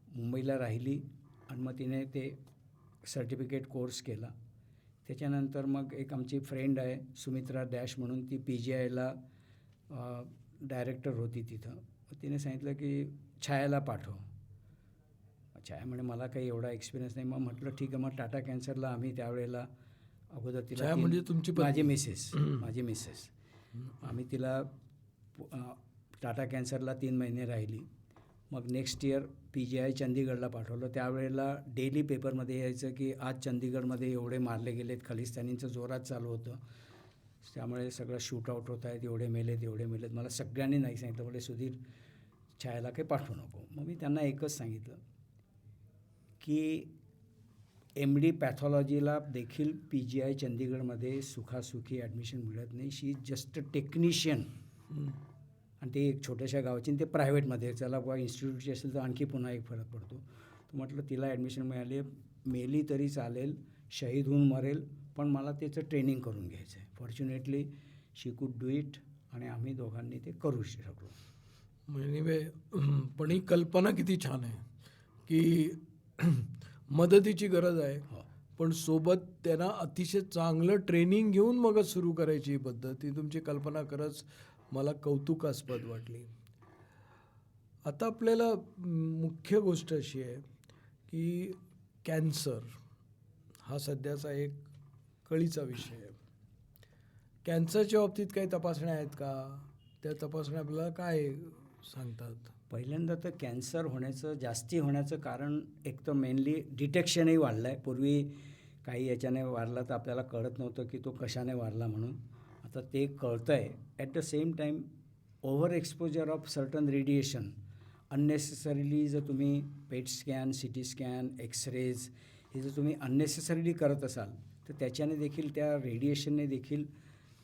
मुंबईला राहिली आणि मग तिने ते सर्टिफिकेट कोर्स केला. त्याच्यानंतर मग एक आमची फ्रेंड आहे सुमित्रा डॅश म्हणून, ती PGIला डायरेक्टर होती तिथं. तिने सांगितलं की छायाला पाठव. छाया म्हणे मला काही एवढा एक्सपिरियन्स नाही. मग म्हटलं ठीक आहे. मग टाटा कॅन्सरला आम्ही त्यावेळेला अगोदर तिला म्हणजे तुमची माझी मिसेस आम्ही तिला टाटा कॅन्सरला 3 महिने राहिली. मग नेक्स्ट इयर PGI चंदीगडला पाठवलं. त्यावेळेला डेली पेपरमध्ये यायचं की आज चंदीगडमध्ये एवढे मारले गेलेत, खलिस्तानींचं जोरात चालू होतं, त्यामुळे सगळं शूट आउट होत आहेत, एवढे मेलेत. मला सगळ्यांनी नाही सांगितलं, म्हणजे सुधीर छायाला काही पाठवू नको. मग मी त्यांना एकच सांगितलं की MD पॅथॉलॉजीला देखील PGI चंदीगडमध्ये सुखासुखी ॲडमिशन मिळत नाही. शी इज जस्ट अ टेक्निशियन आणि ते एक छोट्याशा गावाची, ते प्रायव्हेटमध्ये. त्याला बुवा इन्स्टिट्यूटची असेल तर आणखी पुन्हा एक फरक पडतो. तर म्हटलं तिला ॲडमिशन मिळाली, मेली तरी चालेल, शहीद होऊन मरेल, पण मला त्याचं ट्रेनिंग करून घ्यायचं आहे. फॉर्च्युनेटली शी कुड डू इट आणि आम्ही दोघांनी ते करू शकलो. म्हणजे पण ही कल्पना किती छान आहे की मदतीची गरज आहे, हो. पण सोबत त्यांना अतिशय चांगलं ट्रेनिंग घेऊन मगच सुरू करायची ही पद्धत. ही तुमची कल्पना खरंच मला कौतुकास्पद वाटली. आता आपल्याला मुख्य गोष्ट अशी आहे की कॅन्सर हा सध्याचा एक कळीचा विषय आहे. कॅन्सरच्या बाबतीत काही तपासण्या आहेत का? त्या तपासण्या आपल्याला काय सांगतात? पहिल्यांदा तर कॅन्सर जास्ती होण्याचं कारण एक तर मेनली डिटेक्शनही वाढलं आहे. पूर्वी काही याच्याने वाढला तर आपल्याला कळत नव्हतं की तो कशाने वाढला म्हणून. आता ते कळतं आहे. At the same time over exposure of certain radiation unnecessarily जर तुम्ही पेट स्कॅन, CT स्कॅन, एक्सरेज हे जर तुम्ही अननेसेसरीली करत असाल तर त्याच्याने देखील, त्या रेडिएशनने देखील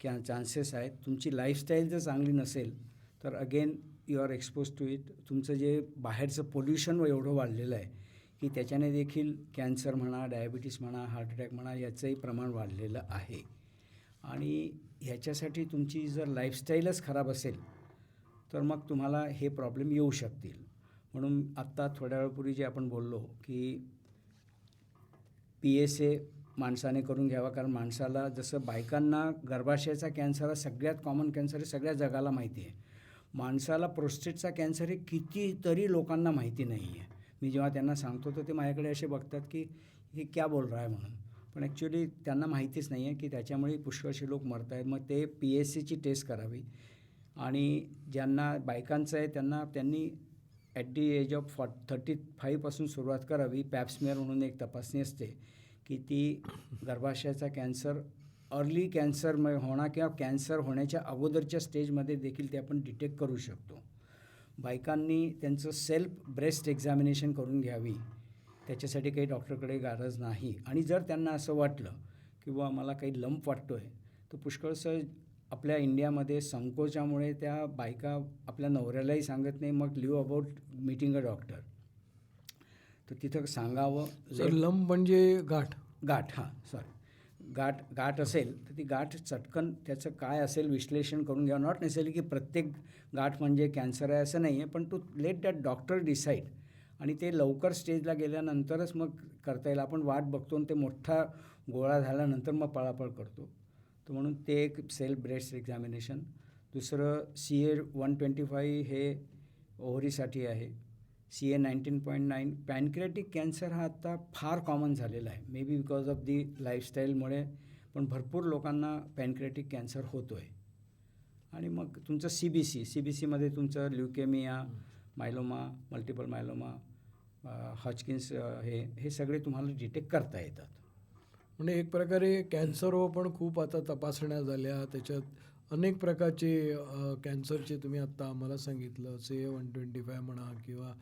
चान्सेस आहेत. तुमची लाईफस्टाईल जर चांगली नसेल तर again you are expose to it. तुमचं जे बाहेरचं पोल्युशन एवढं वाढलेलं आहे की त्याच्याने देखील कॅन्सर म्हणा, डायबिटीस म्हणा, हार्ट अटॅक म्हणा याचंही प्रमाण वाढलेलं आहे. आणि ह्याच्यासाठी तुमची जर लाईफस्टाईलच खराब असेल तर मग तुम्हाला हे प्रॉब्लेम येऊ शकतील. म्हणून आत्ता थोड्या वेळापूर्वी जे आपण बोललो की PSA माणसाने करून घ्यावा, कारण माणसाला जसं बायकांना गर्भाशयाचा कॅन्सर हा सगळ्यात कॉमन कॅन्सर हे सगळ्या जगाला माहिती आहे. माणसाला प्रोस्टेटचा कॅन्सर हे कितीतरी लोकांना माहिती नाही आहे. मी जेव्हा त्यांना सांगतो तर ते माझ्याकडे असे बघतात की हे क्या बोल रहा है म्हणून. पण ॲक्च्युली त्यांना माहितीच नाही आहे की त्याच्यामुळे पुष्कळसे लोक मरत आहेत. मग ते PSAची टेस्ट करावी. आणि ज्यांना बायकांचं आहे त्यांनी ॲट दी एज ऑफ 35पासून सुरुवात करावी. पॅप्समेअर म्हणून एक तपासणी असते की ती गर्भाशयाचा कॅन्सर अर्ली कॅन्सर होणार किंवा कॅन्सर होण्याच्या अगोदरच्या स्टेजमध्ये देखील ते आपण डिटेक्ट करू शकतो. बायकांनी त्यांचं सेल्फ ब्रेस्ट एक्झामिनेशन करून घ्यावी. त्याच्यासाठी काही डॉक्टरकडे गरज नाही. आणि जर त्यांना असं वाटलं किंवा मला काही लंप वाटतो आहे तर पुष्कळसं आपल्या इंडियामध्ये संकोचामुळे त्या बायका आपल्या नवऱ्यालाही सांगत नाही, मग leave about meeting a doctor. तर तिथं सांगावं. सर लंब म्हणजे गाठ हां सॉरी गाठ असेल तर ती गाठ चटकन त्याचं काय असेल विश्लेषण करून घ्यावं. नॉट नेसेसरी की प्रत्येक गाठ म्हणजे कॅन्सर आहे असं नाही आहे, पण to let that doctor decide. आणि ते लवकर स्टेजला गेल्यानंतरच मग करता येईल. आपण वाट बघतो आणि ते मोठा गोळा झाल्यानंतर मग पळापळ करतो. तर म्हणून ते एक सेल्फ ब्रेस्ट एक्झामिनेशन. दुसरं CA-125 हे ओव्हरीसाठी आहे. CA-19.9 पॅनक्रियाटिक कॅन्सर हा आत्ता फार कॉमन झालेला आहे. May be because of the लाईफस्टाईलमुळे, पण भरपूर लोकांना पॅनक्रियाटिक कॅन्सर होतो आहे. आणि मग तुमचं CBCमध्ये तुमचं ल्युकेमिया, मायलोमा, मल्टिपल मायलोमा, हॉजकिन्स हे सगळे तुम्हाला डिटेक्ट करता येतात. म्हणजे एक प्रकारे कॅन्सरवर पण खूप आता तपासण्या झाल्या. त्याच्यात अनेक प्रकारचे कॅन्सरचे तुम्ही आत्ता आम्हाला सांगितलं. CA-125 म्हणा किंवा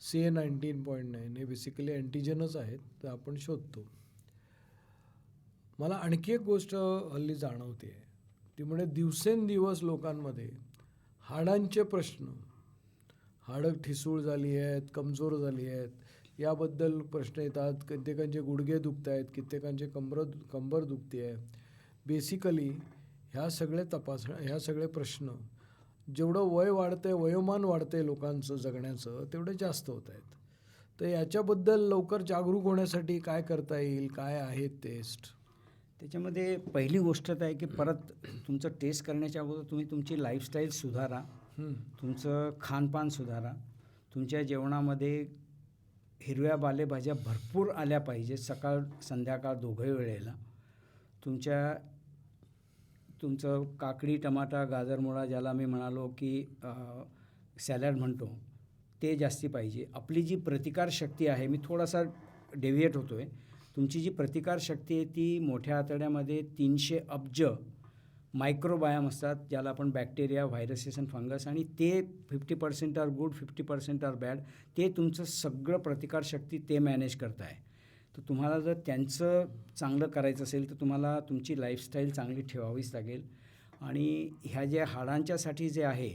CA-19.9 हे बेसिकली अँटीजेनच आहेत, तर आपण शोधतो. मला आणखी एक गोष्ट हल्ली जाणवते, ती म्हणजे दिवसेंदिवस लोकांमध्ये हाडांचे प्रश्न, हाडं ठिसूळ झाली आहेत, कमजोर झाली आहेत, याबद्दल प्रश्न येतात. कित्येकांचे गुडघे दुखत आहेत, कित्येकांचे कंबर दुखते आहे. बेसिकली ह्या सगळे प्रश्न जेवढं वय वाढतं आहे, वयोमान वाढतं आहे लोकांचं जगण्याचं, तेवढे जास्त होत आहेत. तर याच्याबद्दल लवकर जागरूक होण्यासाठी काय करता येईल? काय आहेत टेस्ट? त्याच्यामध्ये पहिली गोष्ट तर आहे की परत तुमचं टेस्ट करण्याच्या अगोदर तुम्ही तुमची लाईफस्टाईल सुधारा. तुमचं खानपान सुधारा. तुमच्या जेवणामध्ये हिरव्या पालेभाज्या भरपूर आल्या पाहिजेत, सकाळ संध्याकाळ दोघंही वेळेला. तुमचं काकडी, टमाटा, गाजर, मुळा ज्याला मी म्हणालो की सॅलड म्हणतो, ते जास्ती पाहिजे. आपली जी प्रतिकारशक्ती आहे, मी थोडासा डेव्हिएट होतो आहे, तुमची जी प्रतिकारशक्ती आहे ती मोठ्या आतड्यामध्ये 300 अब्ज मायक्रोबायम असतात, ज्याला आपण बॅक्टेरिया, व्हायरसेस आणि फंगस, आणि ते 50% आर गुड, 50% आर बॅड. ते तुमचं सगळं प्रतिकारशक्ती ते मॅनेज करत आहे. तर तुम्हाला जर त्यांचं चांगलं करायचं असेल तर तुम्हाला तुमची लाईफस्टाईल चांगली ठेवावीच लागेल. आणि ह्या ज्या हाडांच्यासाठी जे आहे,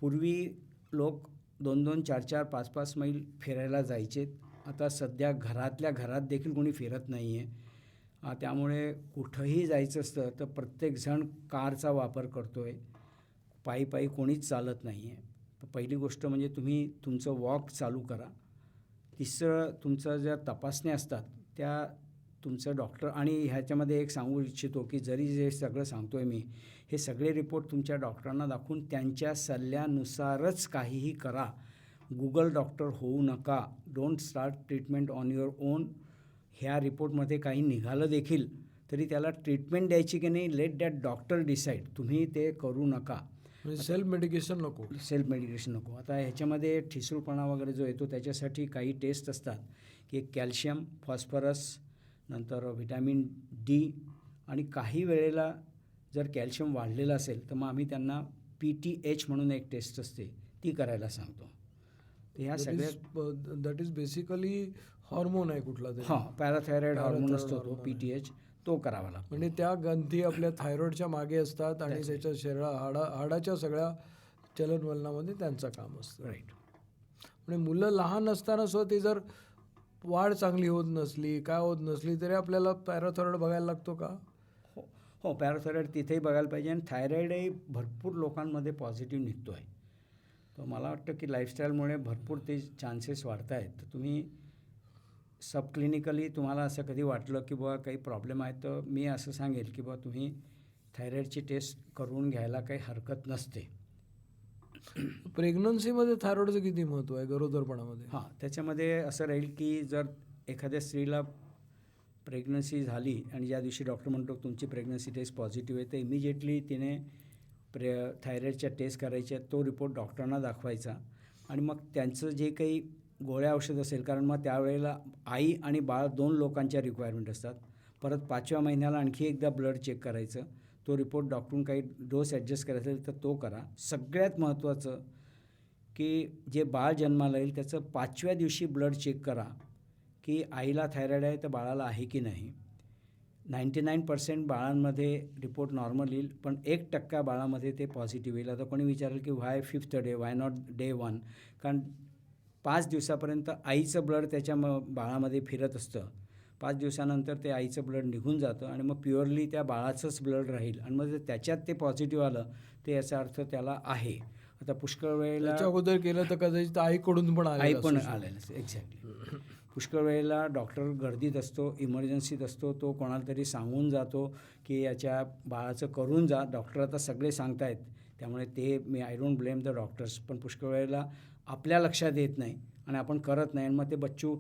पूर्वी लोक 2-2, 4-4, 5-5 मैल फिरायला जायचे. आता सध्या घरातल्या घरात देखील कोणी फिरत नाही आहे. त्यामुळे कुठंही जायचं असतं तर प्रत्येकजण कारचा वापर करतो आहे. पायी पायी कोणीच चालत नाही आहे. पहिली गोष्ट म्हणजे तुम्ही तुमचं वॉक चालू करा. तिसरं, तुमचं ज्या तपासण्या असतात त्या तुमचं डॉक्टर, आणि ह्याच्यामध्ये एक सांगू इच्छितो की जरी जे सगळं सांगतो आहे मी, हे सगळे रिपोर्ट तुमच्या डॉक्टरांना दाखवून त्यांच्या सल्ल्यानुसारच काहीही करा. गुगल डॉक्टर होऊ नका. Don't start treatment on your on. ह्या रिपोर्टमध्ये काही निघालं देखील तरी त्याला ट्रीटमेंट द्यायची की नाही, लेट दॅट डॉक्टर डिसाईड. तुम्ही ते करू नका. म्हणजे सेल्फ मेडिकेशन नको. सेल्फ मेडिकेशन नको. आता ह्याच्यामध्ये ठिसूळपणा वगैरे जो येतो त्याच्यासाठी काही टेस्ट असतात की कॅल्शियम, फॉस्फरस, नंतर व्हिटॅमिन डी, आणि काही वेळेला जर कॅल्शियम वाढलेलं असेल तर मग आम्ही त्यांना PTH म्हणून एक टेस्ट असते ती करायला सांगतो. तर ह्या सगळ्या दॅट इज बेसिकली हॉर्मोन आहे कुठला तरी. पॅराथायरॉइड हार्मोन असतो तो hormone आहे. PTH, तो करावा लागतो. म्हणजे त्या ग्रंथी आपल्या थायरॉइडच्या मागे असतात आणि That's it. त्याच्या हाडाच्या सगळ्या चलनवलनामध्ये त्यांचं काम असतं. राईट. म्हणजे मुलं लहान असताना सुद्धा ती जर वाढ चांगली होत नसली, काय होत नसली, तरी आपल्याला पॅराथायरॉइड बघायला लागतो का? हो, पॅराथायरॉइड तिथेही बघायला पाहिजे. आणि थायरॉइडही भरपूर लोकांमध्ये पॉझिटिव्ह निघतो आहे. तर मला वाटतं की लाईफस्टाईलमुळे भरपूर ते चान्सेस वाढत आहेत. तर तुम्ही सबक्लिनिकली तुम्हाला असं कधी वाटलं की बुवा काही प्रॉब्लेम आहे तर मी असं सांगेल की बुवा तुम्ही थायरॉइडची टेस्ट करून घ्यायला काही हरकत नसते. प्रेग्नन्सीमध्ये थायरॉइडचं किती महत्त्व आहे गरोदरपणामध्ये? त्याच्यामध्ये असं राहील की जर एखाद्या स्त्रीला प्रेग्नन्सी झाली आणि ज्या दिवशी डॉक्टर म्हणतो तुमची प्रेग्नन्सी टेस्ट पॉझिटिव्ह आहे, तर इमिजिएटली तिने थायरॉइडच्या टेस्ट करायच्या, तो रिपोर्ट डॉक्टरांना दाखवायचा आणि मग त्यांचं जे काही गोळ्या औषध असेल, कारण मग त्यावेळेला आई आणि बाळ 2 लोकांच्या रिक्वायरमेंट असतात. परत 5व्या महिन्याला आणखी एकदा ब्लड चेक करायचं, तो रिपोर्ट डॉक्टरून काही डोस ॲडजस्ट करायचा असेल तर तो करा. सगळ्यात महत्त्वाचं की जे बाळ जन्माला येईल त्याचं 5व्या दिवशी ब्लड चेक करा की आईला थायरॉइड आहे तर बाळाला आहे की नाही. 99% बाळांमध्ये रिपोर्ट नॉर्मल येईल, पण 1% बाळामध्ये ते पॉझिटिव्ह येईल. आता कोणी विचारेल की why 5th day, why not day 1? कारण 5 दिवसापर्यंत आईचं ब्लड त्याच्या बाळामध्ये फिरत असतं. 5 दिवसानंतर ते आईचं ब्लड निघून जातं आणि मग प्युअरली त्या बाळाचंच ब्लड राहील आणि मग जर त्याच्यात ते पॉझिटिव्ह आलं तर याचा अर्थ त्याला आहे. आता पुष्कळ वेळेला त्याच्या अगोदर केलं तर कदाचित आईकडून पण आई पण आलेलं असतं. एक्झॅक्टली. पुष्कळ वेळेला डॉक्टर गर्दीत असतो, इमर्जन्सीत असतो, तो कोणाला तरी सांगून जातो की याच्या बाळाचं करून जा. डॉक्टर आता सगळे सांगतायत त्यामुळे ते I don't blame the doctors, पण पुष्कळ वेळेला आपल्या लक्षात येत नाही आणि आपण करत नाही आणि मग ते बच्चू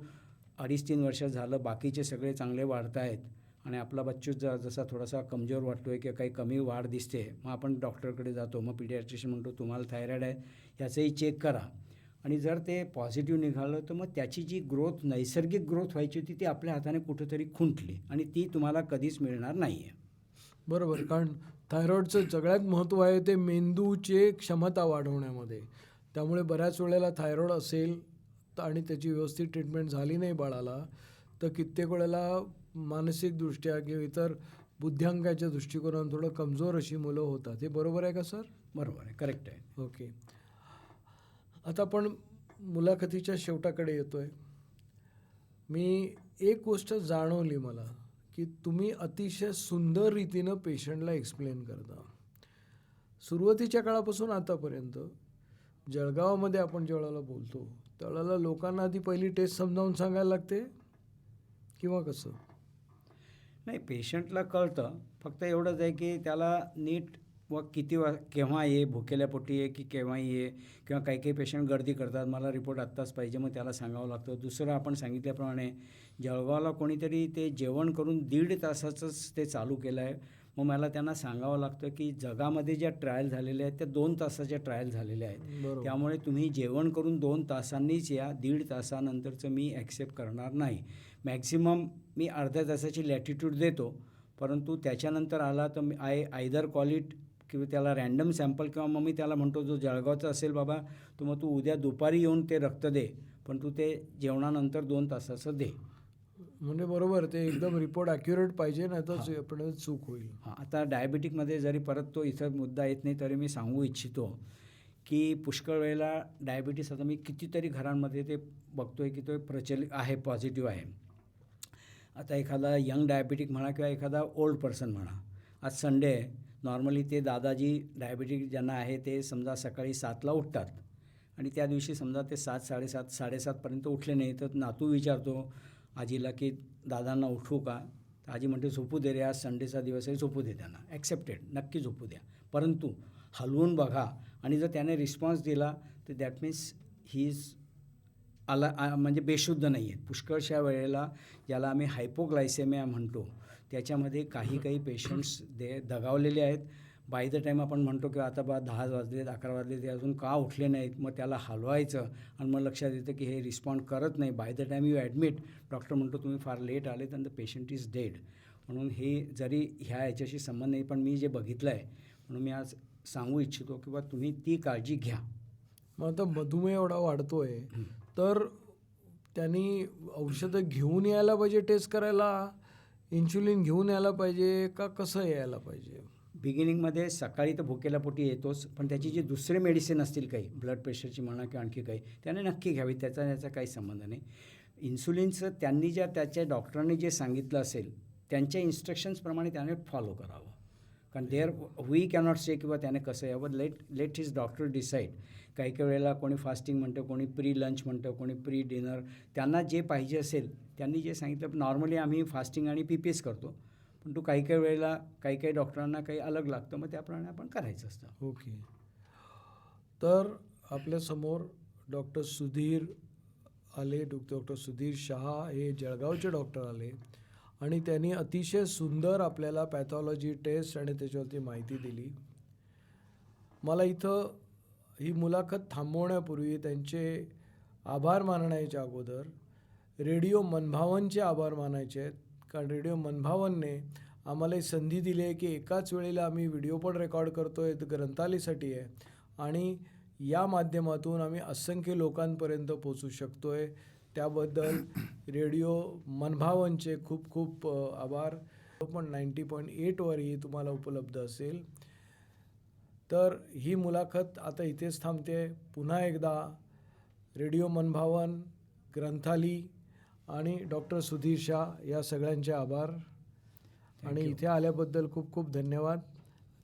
2.5-3 वर्षात झालं, बाकीचे सगळे चांगले वाढत आहेत आणि आपला बच्चू जसा थोडासा कमजोर वाटतो आहे किंवा काही कमी वाढ दिसते, मग आपण डॉक्टरकडे जातो. मग पीडियाट्रिशियन म्हणतो तुम्हाला थायरॉइड आहे, याचंही चेक करा. आणि जर ते पॉझिटिव्ह निघालं तर मग त्याची जी ग्रोथ, नैसर्गिक ग्रोथ व्हायची होती ती आपल्या हाताने कुठंतरी खुंटली आणि ती तुम्हाला कधीच मिळणार नाही आहे. बरोबर. कारण थायरॉइडचं सगळ्यात महत्त्व आहे ते मेंदूची क्षमता वाढवण्यामध्ये. त्यामुळे बऱ्याच वेळेला थायरॉइड असेल आणि त्याची व्यवस्थित ट्रीटमेंट झाली नाही बाळाला तर कित्येक वेळेला मानसिकदृष्ट्या किंवा इतर बुद्ध्यांकाच्या दृष्टिकोनातून थोडं कमजोर अशी मुलं होतात. हे बरोबर आहे का सर? बरोबर आहे, करेक्ट आहे. ओके. आता आपण मुलाखतीच्या शेवटाकडे येतो आहे. मी एक गोष्ट जाणवली मला की तुम्ही अतिशय सुंदर रीतीनं पेशंटला एक्सप्लेन करता. सुरुवातीच्या काळापासून आतापर्यंत जळगावामध्ये आपण ज्यावेळेला बोलतो त्यावेळेला लोकांना आधी पहिली टेस्ट समजावून सांगायला लागते किंवा कसं? नाही, पेशंटला कळतं, फक्त एवढंच आहे की त्याला नीट व केव्हा ये, भुकेल्या पोटी ये की केव्हाही ये, किंवा काही काही पेशंट गर्दी करतात, मला रिपोर्ट आत्ताच पाहिजे, मग त्याला सांगावं लागतं. दुसरं, आपण सांगितल्याप्रमाणे जळगावला कोणीतरी ते जेवण करून 1.5 तासाचंच ते चालू केलं आहे. मग मला त्यांना सांगावं लागतं की जगामध्ये ज्या ट्रायल झालेल्या आहेत त्या 2 तासाच्या ट्रायल झालेल्या आहेत. बरोबर. त्यामुळे तुम्ही जेवण करून 2 तासांनीच या, 1.5 तासानंतरचं मी ॲक्सेप्ट करणार नाही. मॅक्झिमम मी अर्ध्या तासाची लॅटिट्यूड देतो, परंतु त्याच्यानंतर आला तर मी आयदर कॉल इट किंवा त्याला रॅन्डम सॅम्पल, किंवा मग मी त्याला म्हणतो जो जळगावचा असेल बाबा तर मग तू उद्या दुपारी येऊन ते रक्त दे, पण तू ते जेवणानंतर 2 तासाचं दे. म्हणजे बरोबर, ते एकदम रिपोर्ट ॲक्युरेट पाहिजे, नाही तर आपल्याला चूक होईल. आता डायबेटिकमध्ये जरी परत तो इथं मुद्दा येत नाही तरी मी सांगू इच्छितो की पुष्कळ वेळेला डायबिटीस, आता मी कितीतरी घरांमध्ये ते बघतोय की तो प्रचलित आहे, पॉझिटिव्ह आहे. आता एखादा यंग डायबेटिक म्हणा किंवा एखादा ओल्ड पर्सन म्हणा, आज संडे आहे, नॉर्मली ते दादाजी डायबेटिक ज्यांना आहे ते समजा सकाळी 7ला उठतात आणि त्या दिवशी समजा ते 7, 7:30पर्यंत उठले नाही, तर नातू विचारतो आजीला की दादांना उठवू का? तर आजी म्हणते झोपू दे रे, आज संडेचा दिवस आहे, झोपू दे त्यांना, ॲक्सेप्टेड, नक्की झोपू द्या. परंतु हलवून बघा आणि जर त्याने रिस्पॉन्स दिला तर दॅट मीन्स ही इज म्हणजे बेशुद्ध नाही आहेत. पुष्कळशा वेळेला ज्याला आम्ही हायपोग्लायसेमिया म्हणतो त्याच्यामध्ये काही पेशंट्स दगावलेले आहेत. बाय द टाईम आपण म्हणतो की आता 10 वाजलेत, 11 वाजले, ते अजून का उठले नाहीत, मग त्याला हलवायचं आणि मग लक्षात येतं की हे रिस्पॉन्ड करत नाही. By the time you admit, doctor म्हणतो तुम्ही फार लेट आलेत आणि द पेशंट इज डेड. म्हणून हे जरी ह्या याच्याशी संबंध नाही, पण मी जे बघितलं आहे म्हणून मी आज सांगू इच्छितो की बा तुम्ही ती काळजी घ्या. मग आता मधुमेह एवढा वाढतोय तर त्यांनी औषधं घेऊन यायला पाहिजे टेस्ट करायला, इन्शुलिन घेऊन यायला पाहिजे का कसं यायला पाहिजे? बिगिनिंगमध्ये सकाळी तर भुकेल्या पोटी येतोच, पण त्याची जी दुसरे मेडिसिन असतील काही ब्लड प्रेशरची म्हणा किंवा आणखी काही, त्याने नक्की घ्यावी, त्याचा काही संबंध नाही. इन्सुलिनचं त्यांनी त्याच्या डॉक्टरांनी जे सांगितलं असेल त्यांच्या इन्स्ट्रक्शन्सप्रमाणे त्याने फॉलो करावं. कारण वी कॅनॉट से किंवा त्याने कसं यावं, लेट हिज डॉक्टर डिसाईड. काही वेळेला कोणी फास्टिंग म्हणतं, कोणी प्री लंच म्हणतं, कोणी प्री डिनर, त्यांना जे पाहिजे असेल त्यांनी जे सांगितलं. नॉर्मली आम्ही फास्टिंग आणि PPS करतो, पण काही वेळेला काही डॉक्टरांना काही अलग लागतं, मग त्याप्रमाणे आपण करायचं असतं. ओके. तर आपल्यासमोर डॉक्टर सुधीर आले, डॉक्टर सुधीर शहा हे जळगावचे डॉक्टर आले आणि त्यांनी अतिशय सुंदर आपल्याला पॅथॉलॉजी टेस्ट आणि त्याच्यावरती माहिती दिली. मला इथं ही मुलाखत थांबवण्यापूर्वी त्यांचे आभार मानण्याच्या अगोदर रेडिओ मनभावनचे आभार मानायचे आहेत. कारण रेडिओ मनभावनने आम्हाला ही संधी दिली आहे की एकाच वेळेला आम्ही व्हिडिओ पण रेकॉर्ड करतो आहे, ग्रंथालयासाठी आहे आणि या माध्यमातून आम्ही असंख्य लोकांपर्यंत पोचू शकतो आहे. त्याबद्दल रेडिओ मनभावनचे खूप खूप आभार. पण 90.8वरही तुम्हाला उपलब्ध असेल. तर ही मुलाखत आता इथेच थांबते. पुन्हा एकदा रेडिओ मनभावन, ग्रंथालय आणि डॉक्टर सुधीर शाह या सगळ्यांचे आभार आणि इथे आल्याबद्दल खूप खूप धन्यवाद.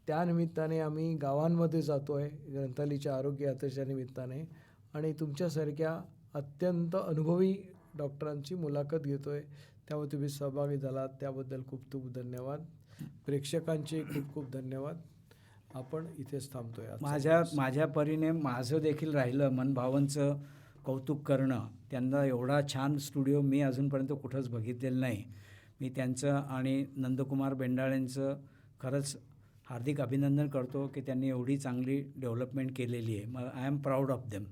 त्यानिमित्ताने आम्ही गावांमध्ये जातो आहे ग्रंथालयाच्या आरोग्य यात्रेच्या निमित्ताने आणि तुमच्यासारख्या अत्यंत अनुभवी डॉक्टरांची मुलाखत घेतो आहे. त्यामुळे तुम्ही सहभागी झालात त्याबद्दल खूप खूप धन्यवाद. प्रेक्षकांचे खूप खूप धन्यवाद. आपण इथेच थांबतो आहे. माझ्या परीने माझं देखील राहिलं मनभावनचं कौतुक करणं. त्यांना एवढा छान स्टुडिओ मी अजूनपर्यंत कुठंच बघितलेलं नाही. मी त्यांचं आणि नंदकुमार बेंडाळेंचं खरंच हार्दिक अभिनंदन करतो की त्यांनी एवढी चांगली डेव्हलपमेंट केलेली आहे. I am proud of them.